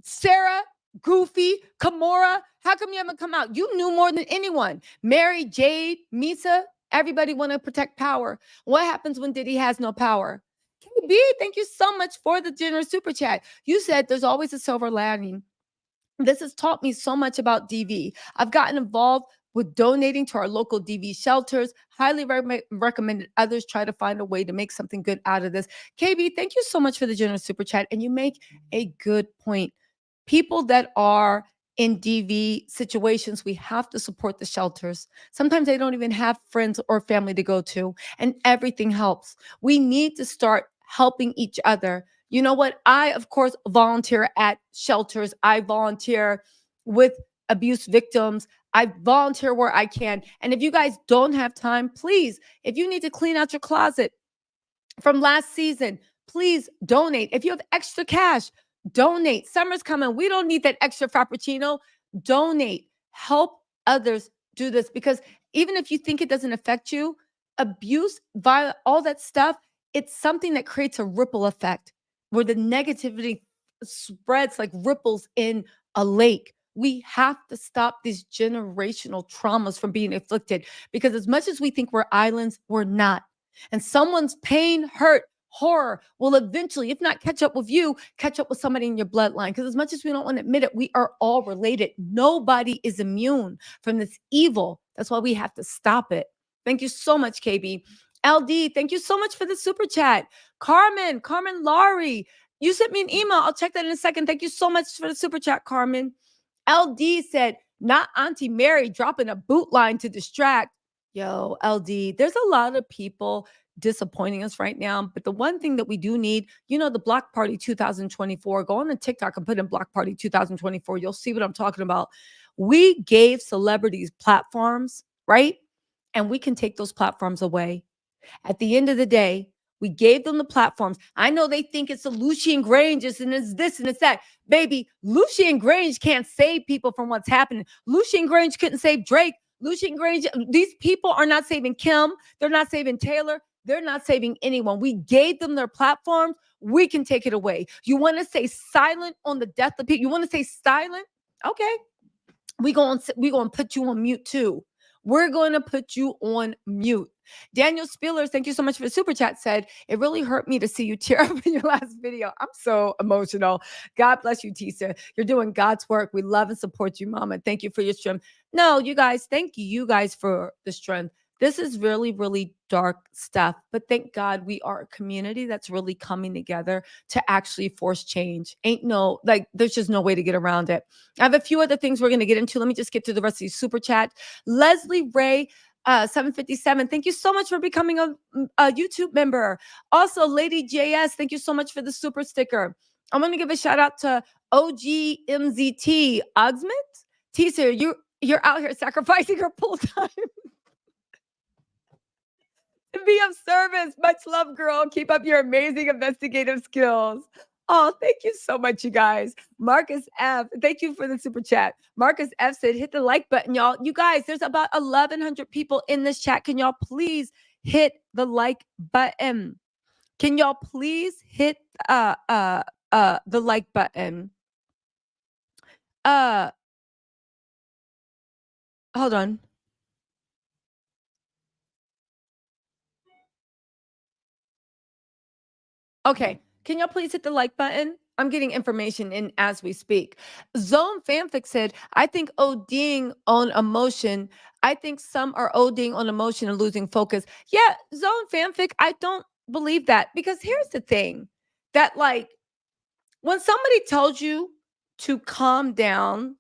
Sarah, Goofy, Kamora, how come you haven't come out? You knew more than anyone. Mary, Jade, Misa, everybody want to protect power. What happens when Diddy has no power? KB, thank you so much for the generous super chat. You said there's always a silver lining. This has taught me so much about DV. I've gotten involved with donating to our local DV shelters. Highly recommended others try to find a way to make something good out of this. KB, thank you so much for the generous super chat. And you make a good point. People that are in DV situations, we have to support the shelters. Sometimes they don't even have friends or family to go to, and everything helps. We need to start helping each other. You know what? I, of course, volunteer at shelters. I volunteer with abuse victims. I volunteer where I can. And if you guys don't have time, please, if you need to clean out your closet from last season, please donate. If you have extra cash, donate. Summer's coming. We don't need that extra Frappuccino. Donate. Help others do this, because even if you think it doesn't affect you, abuse, violence, all that stuff, it's something that creates a ripple effect where the negativity spreads like ripples in a lake. We have to stop these generational traumas from being inflicted, because as much as we think we're islands, we're not. And someone's pain, hurt, horror will eventually, if not catch up with you, catch up with somebody in your bloodline. Because as much as we don't want to admit it, we are all related. Nobody is immune from this evil. That's why we have to stop it. Thank you so much, KB. LD, thank you so much for the super chat. Carmen Laurie, you sent me an email. I'll check that in a second. Thank you so much for the super chat, Carmen. LD said, not Auntie Mary dropping a boot line to distract. Yo, LD, there's a lot of people disappointing us right now. But the one thing that we do need, the Block Party 2024, go on to TikTok and put in Block Party 2024. You'll see what I'm talking about. We gave celebrities platforms, right? And we can take those platforms away. At the end of the day, we gave them the platforms. I know they think it's a Lucian Grange and it's this and it's that. Baby, Lucian Grange can't save people from what's happening. Lucian Grange couldn't save Drake. Lucian Grange, these people are not saving Kim. They're not saving Taylor. They're not saving anyone. We gave them their platforms. We can take it away. You want to stay silent on the death of people? You want to stay silent? Okay. We're going to put you on mute too. We're going to put you on mute. Daniel Spillers, thank you so much for the super chat, said, it really hurt me to see you tear up in your last video. I'm so emotional. God bless you, Tisa. You're doing God's work. We love and support you, Mama. Thank you for your strength. No, you guys, thank you guys for the strength. This is really, really dark stuff. But thank God we are a community that's really coming together to actually force change. There's just no way to get around it. I have a few other things we're going to get into. Let me just get to the rest of these super chat. Leslie Ray, 757. Thank you so much for becoming a YouTube member. Also, Lady JS, thank you so much for the super sticker. I'm going to give a shout out to OGMZT Ogsmit. Teaser, you're out here sacrificing your full time to be of service. Much love, girl. Keep up your amazing investigative skills. Oh, thank you so much, you guys. Marcus F, thank you for the super chat. Marcus F said, hit the like button, y'all. You guys, there's about 1,100 people in this chat. Can y'all please hit the like button? Can y'all please hit the like button? Hold on. Okay. Can y'all please hit the like button? I'm getting information in as we speak. Zone Fanfic said, I think ODing on emotion. I think some are ODing on emotion and losing focus. Yeah, Zone Fanfic, I don't believe that, because here's the thing that, like, when somebody tells you to calm down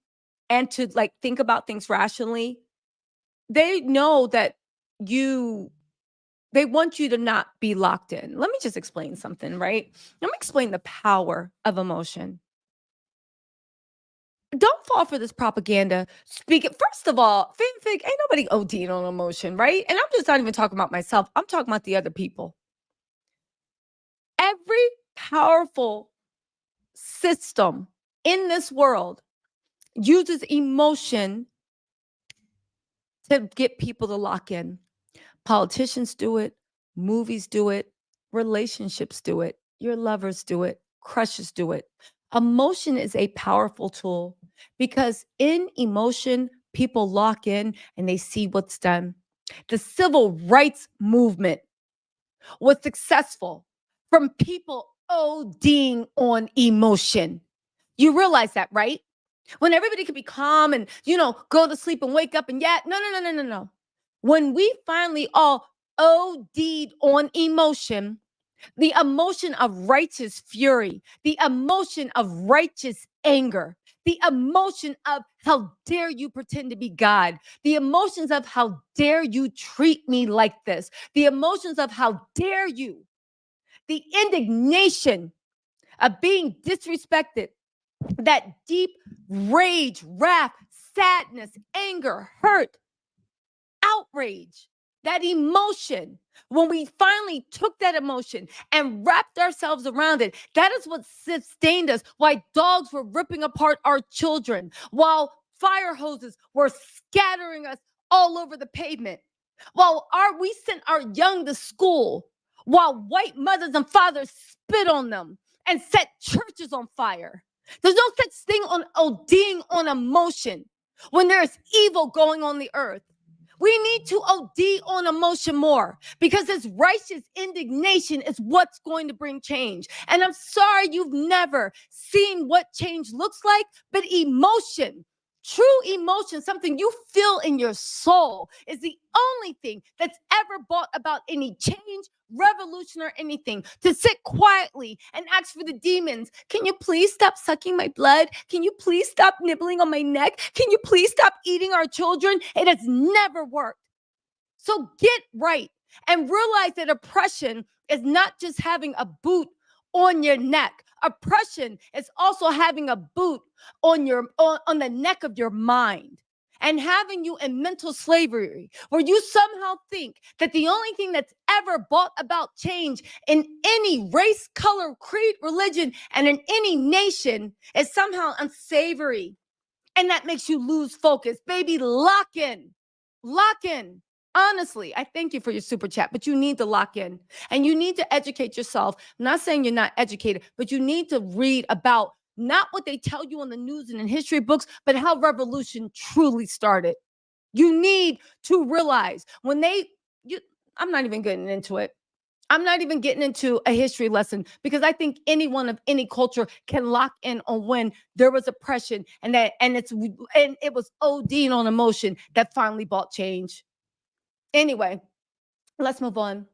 and to, like, think about things rationally, they know that they want you to not be locked in. Let me just explain something, right? Let me explain the power of emotion. Don't fall for this propaganda. Speak it. First of all, fanfic, ain't nobody ODing on emotion, right? And I'm just not even talking about myself. I'm talking about the other people. Every powerful system in this world uses emotion to get people to lock in. Politicians do it, movies do it, relationships do it, your lovers do it, crushes do it. Emotion is a powerful tool because in emotion, people lock in and they see what's done. The civil rights movement was successful from people ODing on emotion. You realize that, right? When everybody could be calm and, go to sleep and wake up and no. When we finally all OD'd on emotion, the emotion of righteous fury, the emotion of righteous anger, the emotion of how dare you pretend to be God, the emotions of how dare you treat me like this, the emotions of how dare you, the indignation of being disrespected, that deep rage, wrath, sadness, anger, hurt, outrage, that emotion, when we finally took that emotion and wrapped ourselves around it, that is what sustained us. Why dogs were ripping apart our children, while fire hoses were scattering us all over the pavement, while we sent our young to school, while white mothers and fathers spit on them and set churches on fire. There's no such thing on ODing on emotion when there's evil going on the earth. We need to OD on emotion more, because this righteous indignation is what's going to bring change. And I'm sorry you've never seen what change looks like, but emotion, true emotion, something you feel in your soul, is the only thing that's ever brought about any change, revolution, or anything. To sit quietly and ask for the demons, can you please stop sucking my blood? Can you please stop nibbling on my neck? Can you please stop eating our children? It has never worked. So get right and realize that oppression is not just having a boot on your neck. Oppression is also having a boot on the neck of your mind, and having you in mental slavery, where you somehow think that the only thing that's ever brought about change in any race, color, creed, religion, and in any nation is somehow unsavory. And that makes you lose focus. Baby, lock in. Lock in. Honestly, I thank you for your super chat, but you need to lock in and you need to educate yourself. I'm not saying you're not educated, but you need to read about not what they tell you on the news and in history books, but how revolution truly started. You need to realize I'm not even getting into it. I'm not even getting into a history lesson, because I think anyone of any culture can lock in on when there was oppression and it was ODing on emotion that finally brought change. Anyway, let's move on.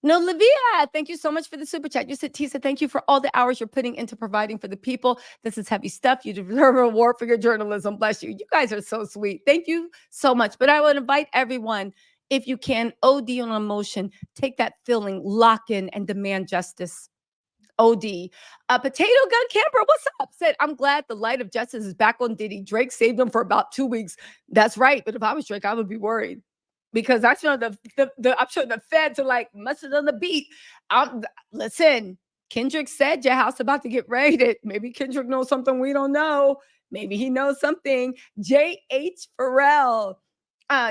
No, Livia, thank you so much for the super chat. You said, Tisa, thank you for all the hours you're putting into providing for the people. This is heavy stuff. You deserve a reward for your journalism. Bless you. You guys are so sweet. Thank you so much. But I would invite everyone, if you can, OD on emotion, take that feeling, lock in, and demand justice. OD. Potato Gun Camper, what's up? Said, I'm glad the light of justice is back on Diddy. Drake saved him for about 2 weeks. That's right. But if I was Drake, I would be worried. Because I'm sure I'm sure the feds are like mustard on the beat. Listen, Kendrick said your house about to get raided. Maybe Kendrick knows something we don't know. Maybe he knows something. J.H. Farrell.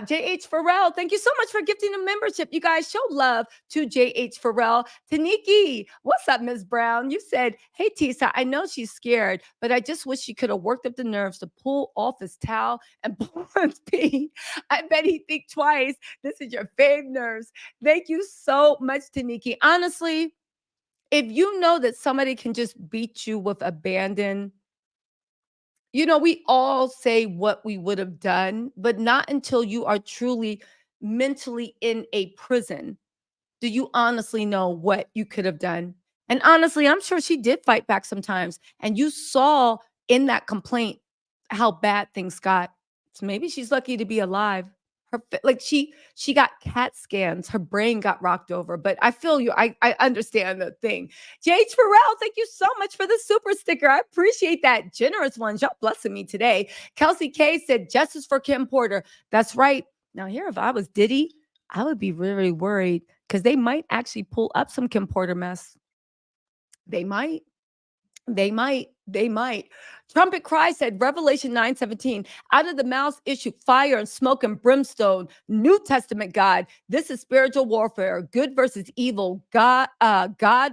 J.H. Farrell, thank you so much for gifting a membership. You guys show love to J.H. Farrell. Taniki, what's up, Ms. Brown? You said, hey, Tisa, I know she's scared, but I just wish she could have worked up the nerves to pull off his towel and pull his pee. I bet he'd think twice. This is your fave nerves. Thank you so much, Taniki. Honestly, if you know that somebody can just beat you with abandon, you know, we all say what we would have done, but not until you are truly mentally in a prison do you honestly know what you could have done. And honestly, I'm sure she did fight back sometimes. And you saw in that complaint how bad things got. So maybe she's lucky to be alive. Like she got CAT scans, her brain got rocked over. But I feel you. I understand the thing. J.H. Farrell, thank you so much for the super sticker. I appreciate that. Generous ones. Y'all blessing me today. Kelsey K said, justice for Kim Porter. That's right. Now, here, if I was Diddy, I would be really worried because they might actually pull up some Kim Porter mess. They might. Trumpet Cry said, Revelation 9:17, out of the mouths issue fire and smoke and brimstone. New Testament God. This is spiritual warfare. Good versus evil. God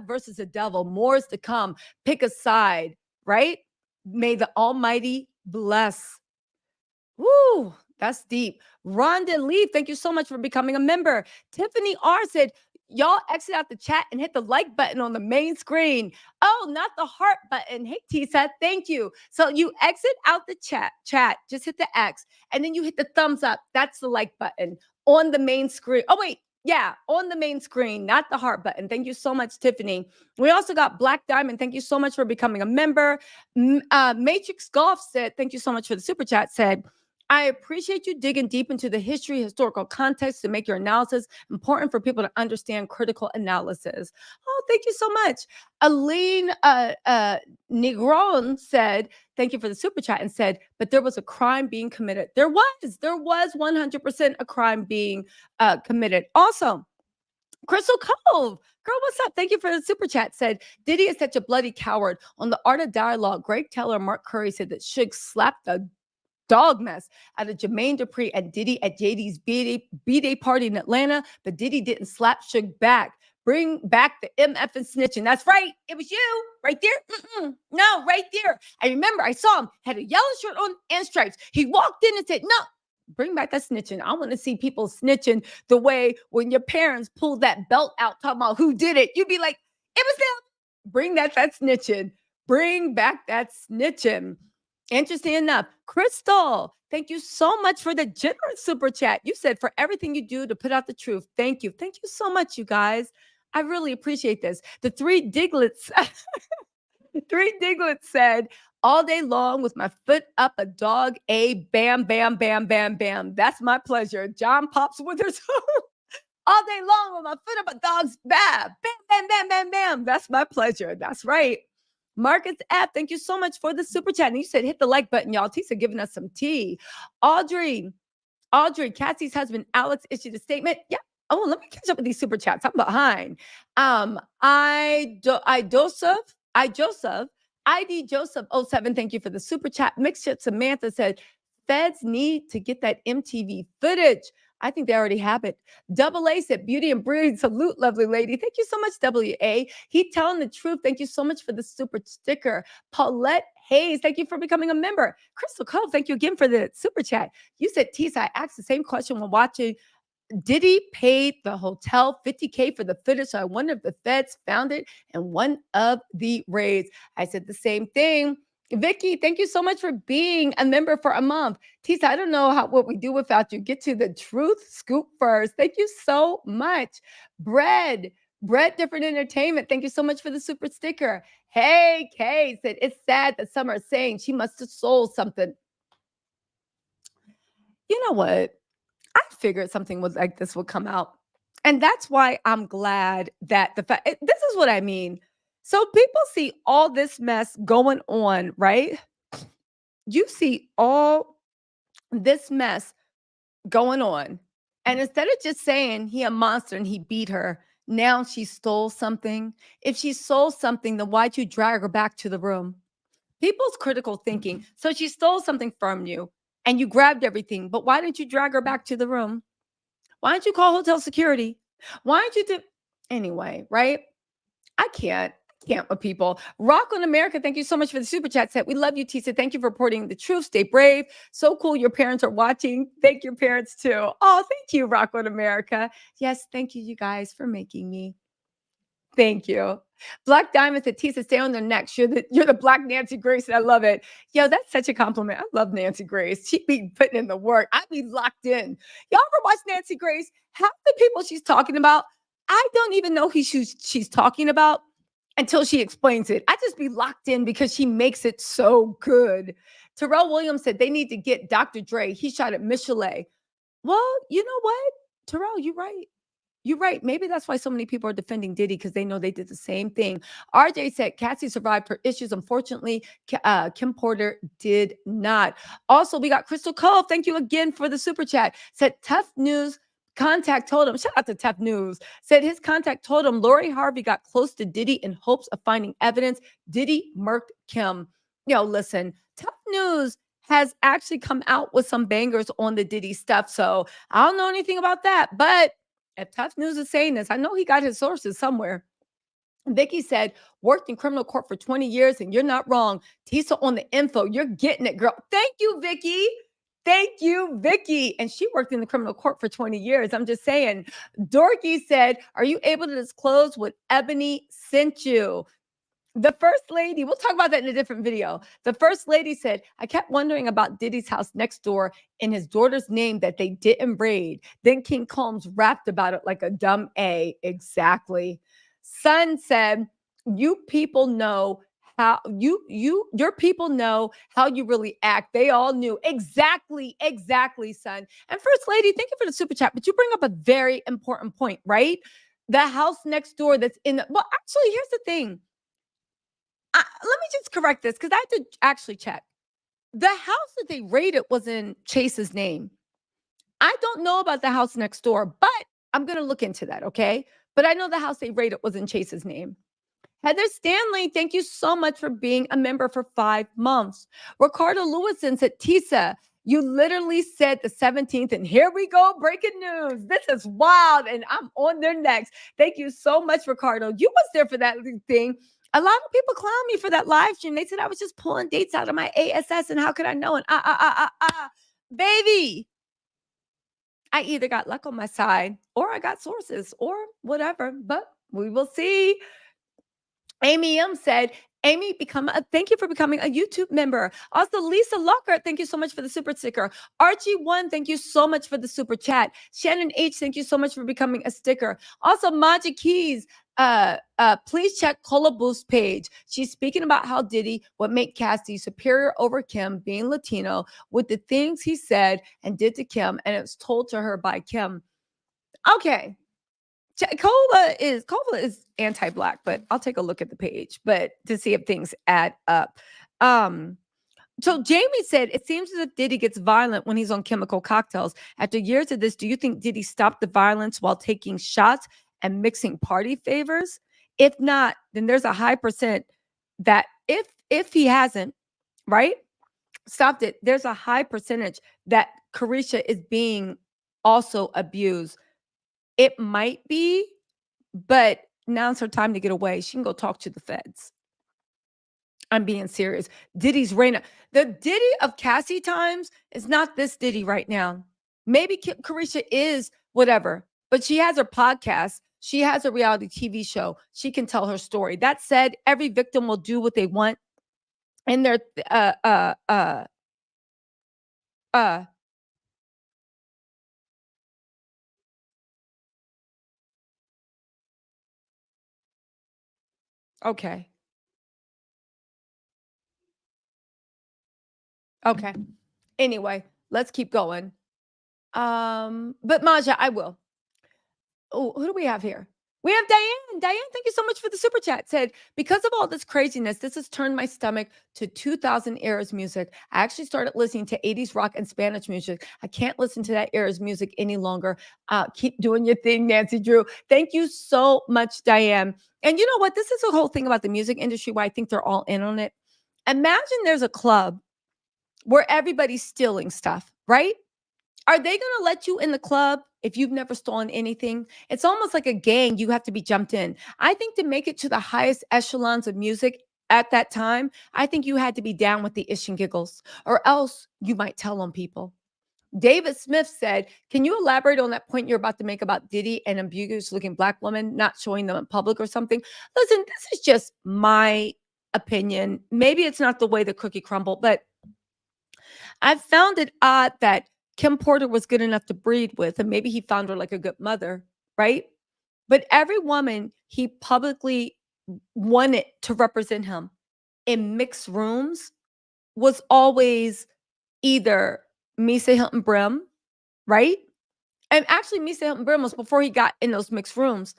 versus the devil. More is to come. Pick a side, right? May the Almighty bless. Woo, that's deep. Rhonda Lee, thank you so much for becoming a member. Tiffany R said, y'all exit out the chat and hit the like button on the main screen. Oh, not the heart button. Hey, Tisa, thank you. So you exit out the chat, just hit the X, and then you hit the thumbs up. That's the like button on the main screen. Oh, wait. Yeah, on the main screen, not the heart button. Thank you so much, Tiffany. We also got Black Diamond. Thank you so much for becoming a member. Matrix Golf said, thank you so much for the super chat, said, I appreciate you digging deep into the history, historical context to make your analysis important for people to understand critical analysis. Oh, thank you so much. Aline Negron said, thank you for the super chat, and said, but there was a crime being committed. There was 100% a crime being committed. Also, Crystal Cove, girl, what's up? Thank you for the super chat. Said, Diddy is such a bloody coward. On the Art of Dialogue, Greg Taylor and Mark Curry said that Suge slapped the dog mess out of Jermaine Dupri and Diddy at JD's B-Day party in Atlanta, but Diddy didn't slap Suge back. Bring back the MF and snitching. That's right. It was you right there. No, right there. I remember I saw him, had a yellow shirt on and stripes. He walked in and said, no, bring back that snitching. I want to see people snitching the way when your parents pulled that belt out talking about who did it. You'd be like, it was them. Bring that snitching. Bring back that snitching. Interesting enough, Crystal, thank you so much for the generous super chat. You said for everything you do to put out the truth. Thank you. Thank you so much, you guys. I really appreciate this. The three Diglets said, all day long with my foot up a dog, a bam, bam, bam, bam, bam. That's my pleasure. John Pops Withers. All day long with my foot up a dog's bam, bam, bam, bam, bam, bam. That's my pleasure. That's right. Marcus F, thank you so much for the super chat. And you said hit the like button, y'all. Tisa giving us some tea. Audrey, Cassie's husband, Alex, issued a statement. Yeah. Oh, let me catch up with these super chats. I'm behind. Joseph, ID Joseph 07, thank you for the super chat. Mixed Samantha said, feds need to get that MTV footage. I think they already have it. Double A said, beauty and breed. Salute, lovely lady. Thank you so much, WA. He telling the truth. Thank you so much for the super sticker. Paulette Hayes, thank you for becoming a member. Crystal Cove, thank you again for the super chat. You said, Tisa, I asked the same question when watching. Diddy paid the hotel $50K for the footage, so I wonder if the feds found it in one of the raids. I said the same thing. Vicky, thank you so much for being a member for a month. Tisa, I don't know what we do without you. Get to the truth scoop first. Thank you so much. Bread Brett Different Entertainment, thank you so much for the super sticker. Hey, Kay said, it's sad that Summer is saying she must have sold something. You know what? I figured something was like this would come out. And that's why I'm glad that this is what I mean. So people see all this mess going on, right? You see all this mess going on. And instead of just saying he a monster and he beat her, now she stole something. If she stole something, then why'd you drag her back to the room? People's critical thinking. So she stole something from you and you grabbed everything, but why didn't you drag her back to the room? Why don't you call hotel security? Why don't you do anyway, right? I can't with people. Rock on America, thank you so much for the super chat set. We love you, Tisa. Thank you for reporting the truth. Stay brave. So cool your parents are watching. Thank your parents too. Oh, thank you, Rock on America. Yes, thank you, you guys, for making me. Thank you. Black Diamond said, Tisa, stay on their necks. You're the Black Nancy Grace, and I love it. Yo, that's such a compliment. I love Nancy Grace. She be putting in the work. I be locked in. Y'all ever watch Nancy Grace? Half the people she's talking about, I don't even know who she's talking about until she explains it. I just be locked in because she makes it so good. Terrell Williams said they need to get Dr. Dre. He shot at Michelet. Well, you know what? Terrell, you're right. You're right. Maybe that's why so many people are defending Diddy because they know they did the same thing. RJ said Cassie survived her issues. Unfortunately, Kim Porter did not. Also, we got Crystal Cove. Thank you again for the super chat. Said Tough News contact told him, shout out to Tough News, said his contact told him Lori Harvey got close to Diddy in hopes of finding evidence. Diddy murked Kim. Listen, Tough News has actually come out with some bangers on the Diddy stuff. So I don't know anything about that, but if Tough News is saying this, I know he got his sources somewhere. Vicky said, worked in criminal court for 20 years and you're not wrong. Tisa on the info. You're getting it, girl. Thank you, Vicky. Thank you, Vicky. And she worked in the criminal court for 20 years. I'm just saying. Dorky said, are you able to disclose what Ebony sent you? The first lady, we'll talk about that in a different video. The first lady said, I kept wondering about Diddy's house next door in his daughter's name that they didn't raid. Then King Combs rapped about it like a dumb A. Exactly. Son said, you people know how your people know how you really act. They all knew. Exactly, son. And first lady, thank you for the super chat, but you bring up a very important point, right? The house next door that's well, actually, here's the thing. Let me just correct this because I had to actually check. The house that they raided was in Chase's name. I don't know about the house next door, but I'm going to look into that, okay? But I know the house they raided was in Chase's name. Heather Stanley, thank you so much for being a member for 5 months. Ricardo Lewison said, Tisa, you literally said the 17th, and here we go, breaking news. This is wild, and I'm on their necks. Thank you so much, Ricardo. You was there for that thing. A lot of people clown me for that live stream. They said I was just pulling dates out of my ASS, and how could I know? And baby, I either got luck on my side, or I got sources, or whatever. But we will see. Amy M said, thank you for becoming a YouTube member. Also, Lisa Lockhart, thank you so much for the super sticker. Archie1, thank you so much for the super chat. Shannon H, thank you so much for becoming a sticker. Also, Maji Keys, please check Cola Boost page. She's speaking about how Diddy would make Cassie superior over Kim being Latino with the things he said and did to Kim, and it's told to her by Kim. Okay. Cola is anti-black, but I'll take a look at the page, but to see if things add up. So Jamie said, it seems as if Diddy gets violent when he's on chemical cocktails. After years of this, do you think Diddy stopped the violence while taking shots and mixing party favors? If not, then there's a high percent that if he hasn't, right, stopped it, there's a high percentage that Carisha is being also abused. It might be, but now's her time to get away. She can go talk to the feds. I'm being serious. Diddy's reign. The Diddy of Cassie times is not this Diddy right now. Maybe Carisha is whatever, but she has her podcast. She has a reality TV show. She can tell her story. That said, every victim will do what they want. And they're Okay. Okay. Anyway, let's keep going. But Maja, I will. Oh, who do we have here? We have Diane. Diane, thank you so much for the super chat. Said, because of all this craziness, this has turned my stomach to 2000 eras music. I actually started listening to 80s rock and Spanish music. I can't listen to that era's music any longer. Keep doing your thing, Nancy Drew. Thank you so much, Diane. And you know what? This is the whole thing about the music industry why I think they're all in on it. Imagine there's a club where everybody's stealing stuff, right? Are they going to let you in the club if you've never stolen anything? It's almost like a gang. You have to be jumped in. I think to make it to the highest echelons of music at that time, I think you had to be down with the ish and giggles, or else you might tell on people. David Smith said, can you elaborate on that point you're about to make about Diddy and ambiguous looking Black women not showing them in public or something? Listen, this is just my opinion. Maybe it's not the way the cookie crumbled, but I found it odd that Kim Porter was good enough to breed with, and maybe he found her like a good mother, right? But every woman he publicly wanted to represent him in mixed rooms was always either Misa Hilton Brim, right? And actually, Misa Hilton Brim was before he got in those mixed rooms.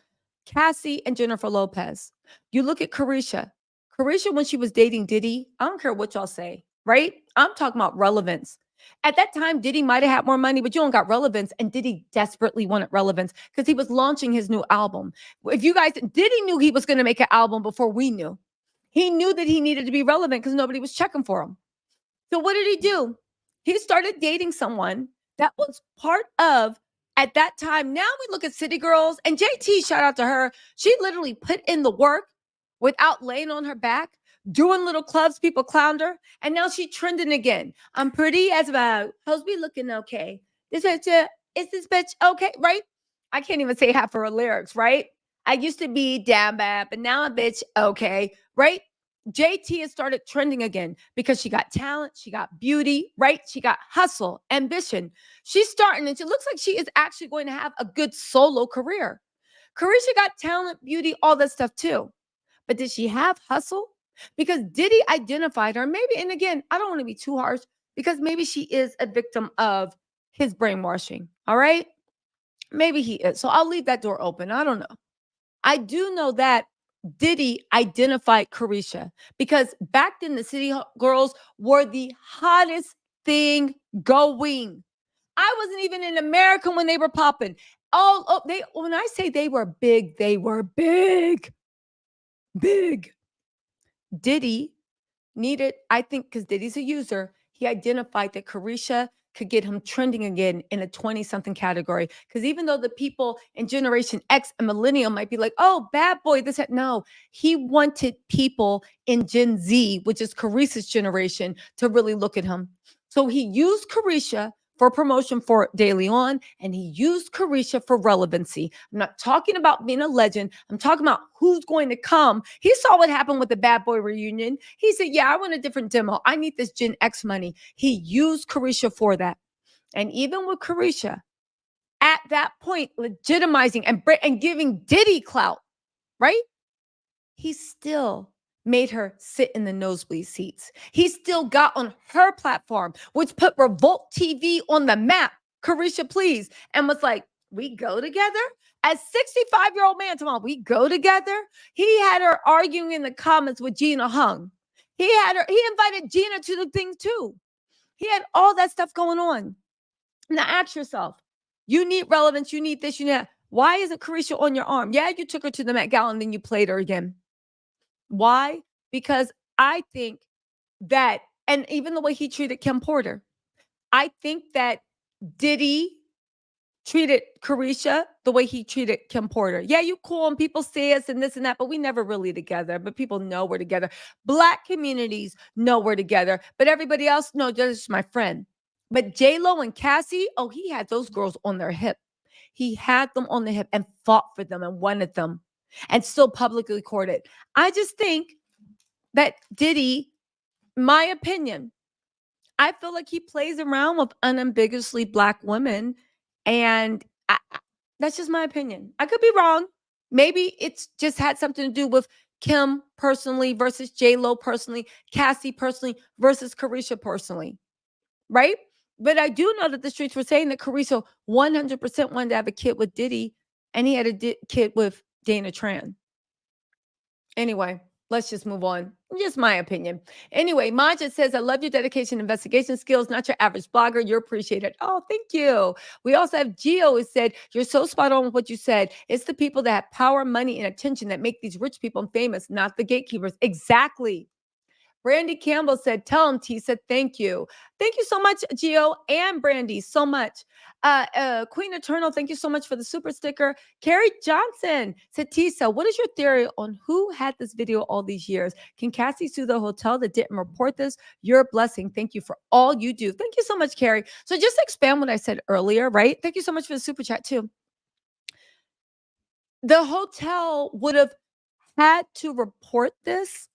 Cassie and Jennifer Lopez. You look at Carisha. Carisha, when she was dating Diddy, I don't care what y'all say, right? I'm talking about relevance. At that time, Diddy might have had more money, but you don't got relevance. And Diddy desperately wanted relevance because he was launching his new album. If you guys, Diddy knew he was going to make an album before we knew. He knew that he needed to be relevant because nobody was checking for him. So what did he do? He started dating someone that was part of, at that time, now we look at City Girls, and JT, shout out to her. She literally put in the work without laying on her back, doing little clubs, people clowned her, and now she trending again. I'm pretty as about, hoes be looking okay. This bitch, is this bitch okay, right? I can't even say half of her lyrics, right? I used to be down bad, but now I'm bitch okay, right? JT has started trending again because she got talent, she got beauty, right? She got hustle, ambition. She's starting, and she looks like she is actually going to have a good solo career. Carisha got talent, beauty, all that stuff too. But did she have hustle? Because Diddy identified her, maybe, and again, I don't want to be too harsh because maybe she is a victim of his brainwashing. All right. Maybe he is. So I'll leave that door open. I don't know. I do know that Diddy identified Carisha because back then the City Girls were the hottest thing going. I wasn't even in America when they were popping. When I say they were big, they were big. Big. Diddy needed, I think, because Diddy's a user, he identified that Carisha could get him trending again in a 20-something category. Because even though the people in Generation X and Millennial might be like, oh, bad boy, this, that. No, he wanted people in Gen Z, which is Carisha's generation, to really look at him. So he used Carisha for promotion for Daily On, and he used Carisha for relevancy. I'm not talking about being a legend. I'm talking about who's going to come. He saw what happened with the Bad Boy reunion. He said, yeah, I want a different demo. I need this Gen X money. He used Carisha for that. And even with Carisha, at that point, legitimizing and giving Diddy clout, right? He still made her sit in the nosebleed seats. He still got on her platform, which put Revolt TV on the map, Carisha Please, and was like, we go together? As 65-year-old man, come on, we go together? He had her arguing in the comments with Gina Hung. He invited Gina to the thing too. He had all that stuff going on. Now ask yourself, you need relevance, you need this, you need that. Why isn't Carisha on your arm? Yeah, you took her to the Met Gala and then you played her again. Why? Because I think that, and even the way he treated Kim Porter, I think that Diddy treated Carisha the way he treated Kim Porter. Yeah, you cool and people say us and this and that, but we never really together. But people know we're together. Black communities know we're together, but everybody else, no, that's just my friend. But J-Lo and Cassie, oh, he had those girls on their hip. He had them on the hip and fought for them and wanted them and still publicly courted. I just think that Diddy, my opinion, I feel like he plays around with unambiguously Black women. And that's just my opinion. I could be wrong. Maybe it's just had something to do with Kim personally versus J-Lo personally, Cassie personally versus Carisha personally, right? But I do know that the streets were saying that Carisha 100% wanted to have a kid with Diddy, and he had a kid with Dana Tran. Anyway, let's just move on. Just my opinion. Anyway, Maja says, I love your dedication, investigation skills, not your average blogger. You're appreciated. Oh, thank you. We also have Gio who said, you're so spot on with what you said. It's the people that have power, money, and attention that make these rich people famous, not the gatekeepers. Exactly. Brandy Campbell said, tell him T said, thank you. Thank you so much, Gio and Brandy, so much. Queen Eternal, thank you so much for the super sticker. Carrie Johnson said, Tisa, what is your theory on who had this video all these years? Can Cassie sue the hotel that didn't report this? You're a blessing. Thank you for all you do. Thank you so much, Carrie. So just to expand what I said earlier, right? Thank you so much for the super chat too. The hotel would have had to report this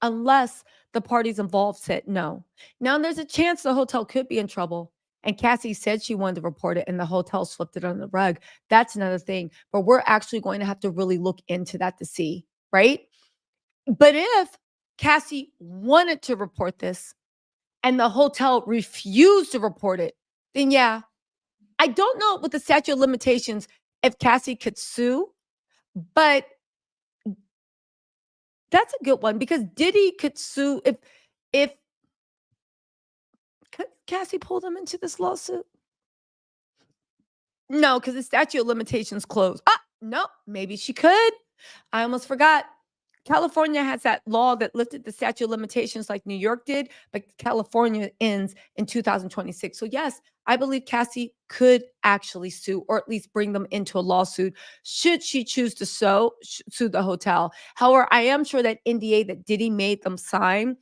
unless the parties involved said no. Now, there's a chance the hotel could be in trouble. And Cassie said she wanted to report it and the hotel swept it under the rug. That's another thing. But we're actually going to have to really look into that to see, right? But if Cassie wanted to report this and the hotel refused to report it, then yeah. I don't know with the statute of limitations if Cassie could sue, but that's a good one because Diddy could sue if could Cassie pull them into this lawsuit? No, because the statute of limitations closed. No, maybe she could. I almost forgot. California has that law that lifted the statute of limitations like New York did, but California ends in 2026. So yes, I believe Cassie could actually sue or at least bring them into a lawsuit should she choose to sue the hotel. However, I am sure that NDA that Diddy made them sign,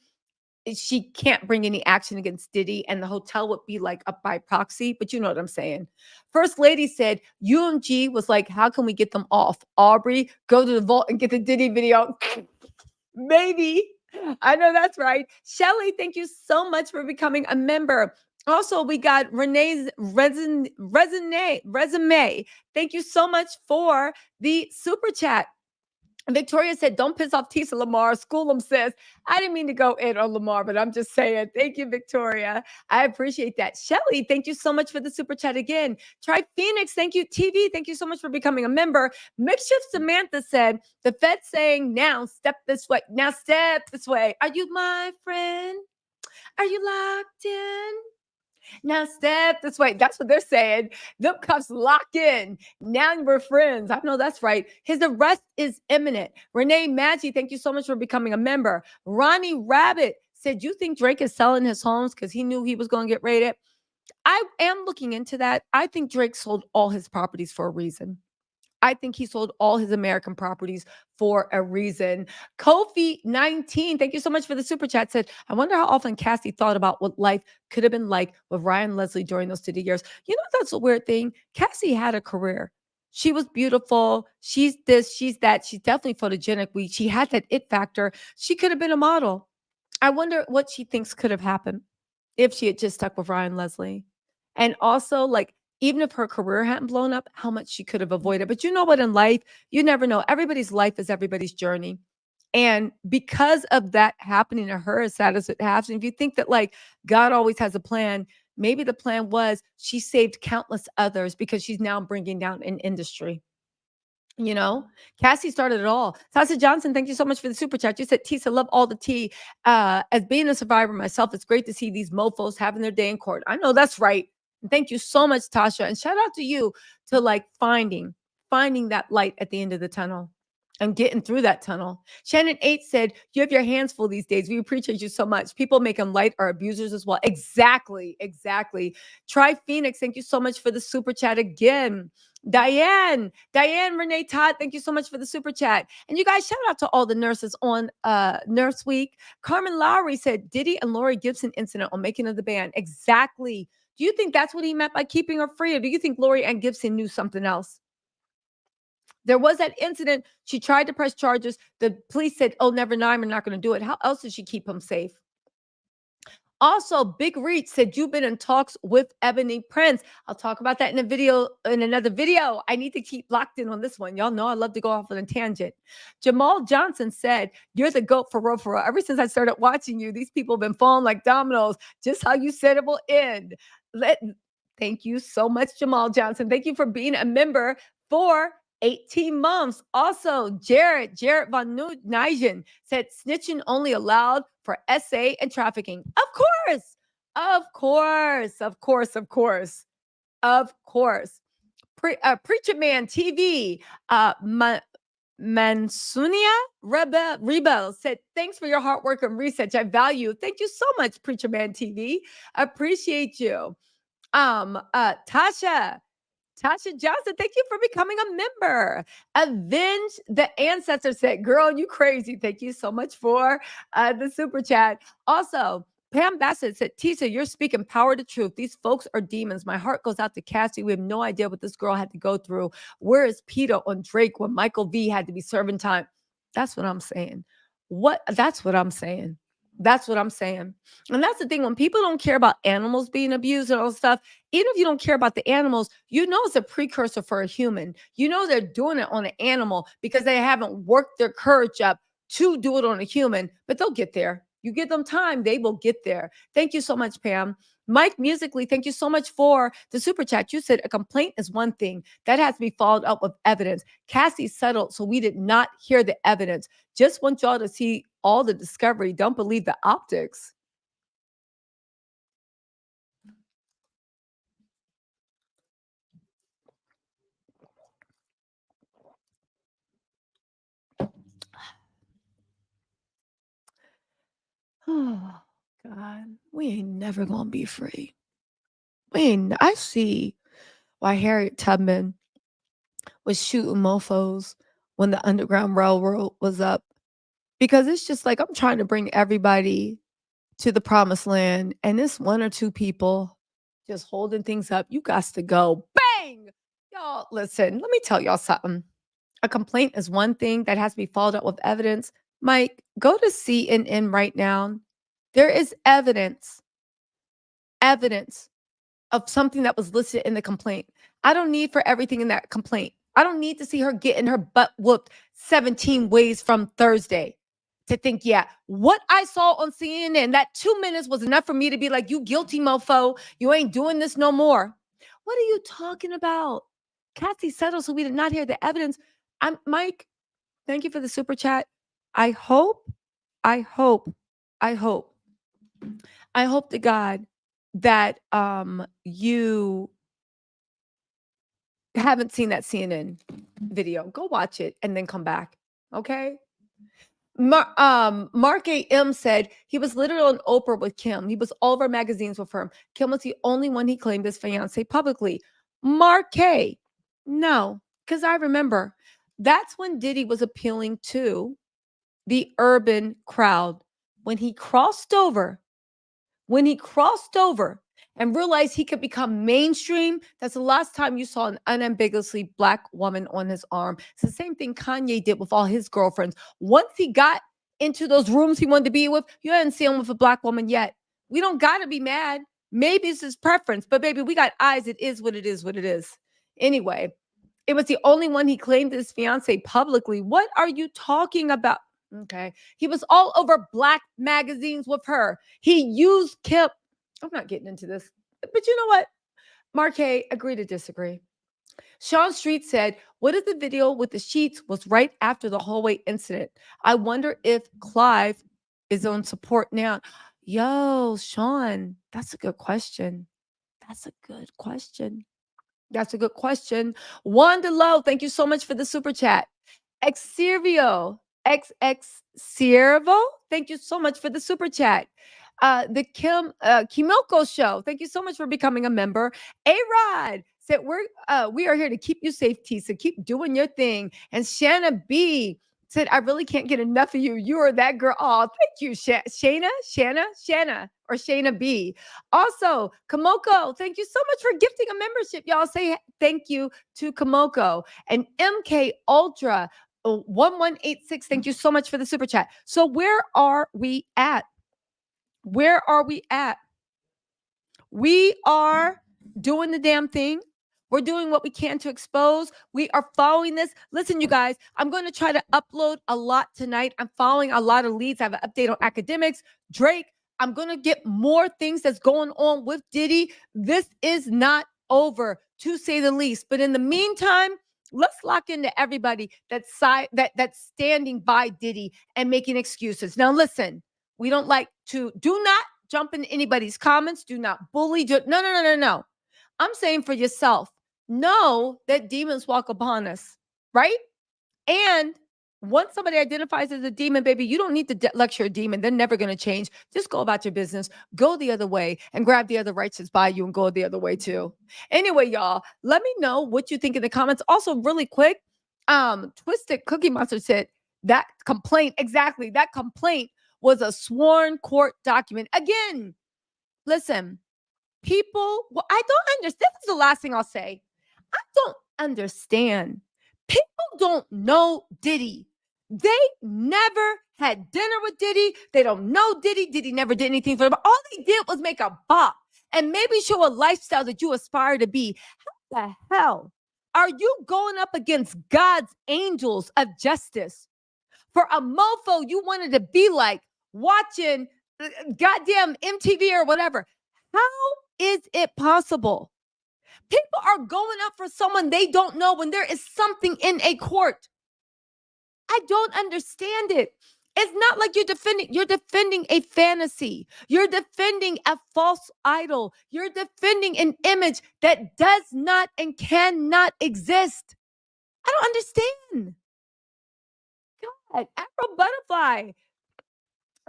she can't bring any action against Diddy and the hotel would be like up by proxy, but you know what I'm saying. First Lady said UMG was like, how can we get them off? Aubrey, go to the vault and get the Diddy video. Maybe. I know that's right. Shelly, thank you so much for becoming a member. Also, we got Renee's resume. Thank you so much for the super chat. Victoria said, don't piss off Tisa Lamar. School them, sis. I didn't mean to go in on Lamar, but I'm just saying. Thank you, Victoria. I appreciate that. Shelly, thank you so much for the super chat again. Try Phoenix, thank you. TV, thank you so much for becoming a member. Makeshift Samantha said, the Fed saying, now step this way. Now step this way. Are you my friend? Are you locked in? Now step this way. That's what they're saying. Them cuffs lock in. Now we're friends. I know that's right. His arrest is imminent. Renee Maggi, thank you so much for becoming a member. Ronnie Rabbit said, you think Drake is selling his homes because he knew he was going to get raided? I am looking into that. I think Drake sold all his properties for a reason. I think he sold all his American properties for a reason. Kofi19, thank you so much for the super chat. Said, I wonder how often Cassie thought about what life could have been like with Ryan Leslie during those 2 years. You know, that's a weird thing. Cassie had a career. She was beautiful. She's this, she's that. She's definitely photogenic. She had that it factor. She could have been a model. I wonder what she thinks could have happened if she had just stuck with Ryan Leslie. And also, like, even if her career hadn't blown up, how much she could have avoided. But you know what? In life, you never know. Everybody's life is everybody's journey. And because of that happening to her, as sad as it happens, if you think that like God always has a plan, maybe the plan was she saved countless others because she's now bringing down an industry. You know, Cassie started it all. Tasha Johnson, thank you so much for the super chat. You said, Tisa, love all the tea. As being a survivor myself, it's great to see these mofos having their day in court. I know that's right. And thank you so much, Tasha. And shout out to you to like finding that light at the end of the tunnel and getting through that tunnel. Shannon 8 said, you have your hands full these days. We appreciate you so much. People make them light are abusers as well. Exactly. Try Phoenix. Thank you so much for the super chat again. Diane Renee Todd, thank you so much for the super chat. And you guys, shout out to all the nurses on Nurse Week. Carmen Lowry said, Diddy and Lori Gibson incident on making of the band. Exactly. Do you think that's what he meant by keeping her free? Or do you think Lori and Gibson knew something else? There was that incident. She tried to press charges. The police said, oh, never mind, we're not going to do it. How else did she keep him safe? Also, Big Reach said you've been in talks with Ebony Prince. I'll talk about that in another video. I need to keep locked in on this one. Y'all know I love to go off on a tangent. Jamal Johnson said, "You're the GOAT for real, for real. Ever since I started watching you, these people have been falling like dominoes. Just how you said it will end." Thank you so much, Jamal Johnson. Thank you for being a member for 18 months. Also, Jarrett von Nijgen said snitching only allowed for SA and trafficking. Of course. Of course. Of course. Of course. Of course. Preacher Man TV, Mansunia Rebel said, "Thanks for your hard work and research. I value. Thank you so much, Preacher Man TV. Appreciate you." Tasha Johnson, thank you for becoming a member. Avenge the Ancestor said, "Girl, you crazy." Thank you so much for the super chat. Also, Pam Bassett said, "Tisa, you're speaking power to truth. These folks are demons. My heart goes out to Cassie. We have no idea what this girl had to go through. Where is Peter on Drake when Michael V had to be serving time?" That's what I'm saying. That's what I'm saying. That's what I'm saying. And that's the thing. When people don't care about animals being abused and all stuff, even if you don't care about the animals, you know it's a precursor for a human. You know they're doing it on an animal because they haven't worked their courage up to do it on a human, but they'll get there. You give them time, they will get there. Thank you so much, Pam. Mike Musically, thank you so much for the super chat. You said a complaint is one thing that has to be followed up with evidence. Cassie settled, so we did not hear the evidence. Just want y'all to see all the discovery. Don't believe the optics. Oh, God, we ain't never gonna be free. I see why Harriet Tubman was shooting mofos when the Underground Railroad was up. Because it's just like I'm trying to bring everybody to the promised land, and this one or two people just holding things up. You got to go. Bang! Y'all, listen, let me tell y'all something. A complaint is one thing that has to be followed up with evidence. Mike, go to CNN right now. There is evidence of something that was listed in the complaint. I don't need for everything in that complaint. I don't need to see her getting her butt whooped 17 ways from Thursday to think, yeah, what I saw on CNN, that 2 minutes was enough for me to be like, you guilty mofo. You ain't doing this no more. What are you talking about? Cassie settled, so we did not hear the evidence. Mike, thank you for the super chat. I hope to God that you haven't seen that CNN video. Go watch it and then come back. Okay. Mark A.M. said he was literally on Oprah with Kim. He was all over magazines with her. Kim was the only one he claimed his fiance publicly. Mark K. No, because I remember that's when Diddy was appealing to the urban crowd. When he crossed over and realized he could become mainstream, that's the last time you saw an unambiguously Black woman on his arm. It's the same thing Kanye did with all his girlfriends. Once he got into those rooms he wanted to be with, you hadn't seen him with a Black woman yet. We don't got to be mad. Maybe it's his preference, but baby, we got eyes. It is what it is, what it is. Anyway, it was the only one he claimed his fiance publicly. What are you talking about? Okay. He was all over Black magazines with her. He used Kim. I'm not getting into this, but you know what? Marquet, agree to disagree. Sean Street said, "What if the video with the sheets was right after the hallway incident? I wonder if Clive is on support now." Yo, Sean, that's a good question. That's a good question. That's a good question. Wanda Lowe, thank you so much for the super chat. Xservio, XX Siervo, thank you so much for the super chat. The Kimoko Show, thank you so much for becoming a member. A-Rod said, we are here to keep you safe, Tisa. Keep doing your thing. And Shanna B said, "I really can't get enough of you. You are that girl." Oh, thank you, Shanna, or Shayna B. Also, Komoko, thank you so much for gifting a membership. Y'all say thank you to Komoko. And MK Ultra 1186, thank you so much for the super chat. So where are we at? Where are we at? We are doing the damn thing. We're doing what we can to expose. We are following this. Listen, you guys, I'm going to try to upload a lot tonight. I'm following a lot of leads. I have an update on academics, Drake. I'm going to get more things that's going on with Diddy. This is not over, to say the least. But in the meantime, let's lock into everybody that's standing by Diddy and making excuses. Now, listen, we don't like to do not jump in anybody's comments. Do not bully. No. I'm saying for yourself, know that demons walk upon us, right? And once somebody identifies as a demon, baby, you don't need to lecture a demon. They're never going to change. Just go about your business. Go the other way and grab the other righteous by you and go the other way too. Anyway, y'all, let me know what you think in the comments. Also, really quick, Twisted Cookie Monster said that complaint, exactly, that complaint was a sworn court document. Again, listen, people, well, I don't understand. This is the last thing I'll say. I don't understand. People don't know Diddy. They never had dinner with Diddy. They don't know Diddy. Diddy never did anything for them. All he did was make a bop and maybe show a lifestyle that you aspire to be. How the hell are you going up against God's angels of justice for a mofo you wanted to be like watching goddamn MTV or whatever? How is it possible? People are going up for someone they don't know when there is something in a court. I don't understand it. It's not like you're defending a fantasy. You're defending a false idol. You're defending an image that does not and cannot exist. I don't understand. God, Afro Butterfly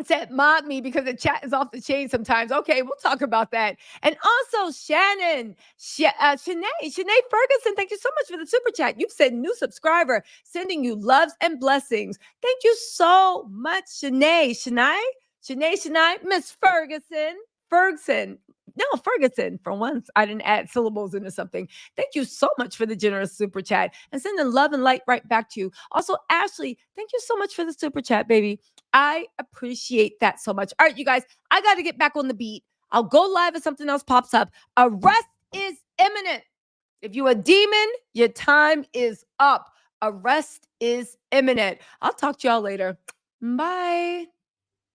said, mod me because the chat is off the chain sometimes. Okay, we'll talk about that. And also, Shanae Ferguson, thank you so much for the super chat. You've said new subscriber, sending you loves and blessings. Thank you so much, Shanae, Miss Ferguson. No, Ferguson. For once, I didn't add syllables into something. Thank you so much for the generous super chat and sending love and light right back to you. Also, Ashley, thank you so much for the super chat, baby. I appreciate that so much. All right, you guys, I got to get back on the beat. I'll go live if something else pops up. Arrest is imminent. If you're a demon, your time is up. Arrest is imminent. I'll talk to y'all later. Bye.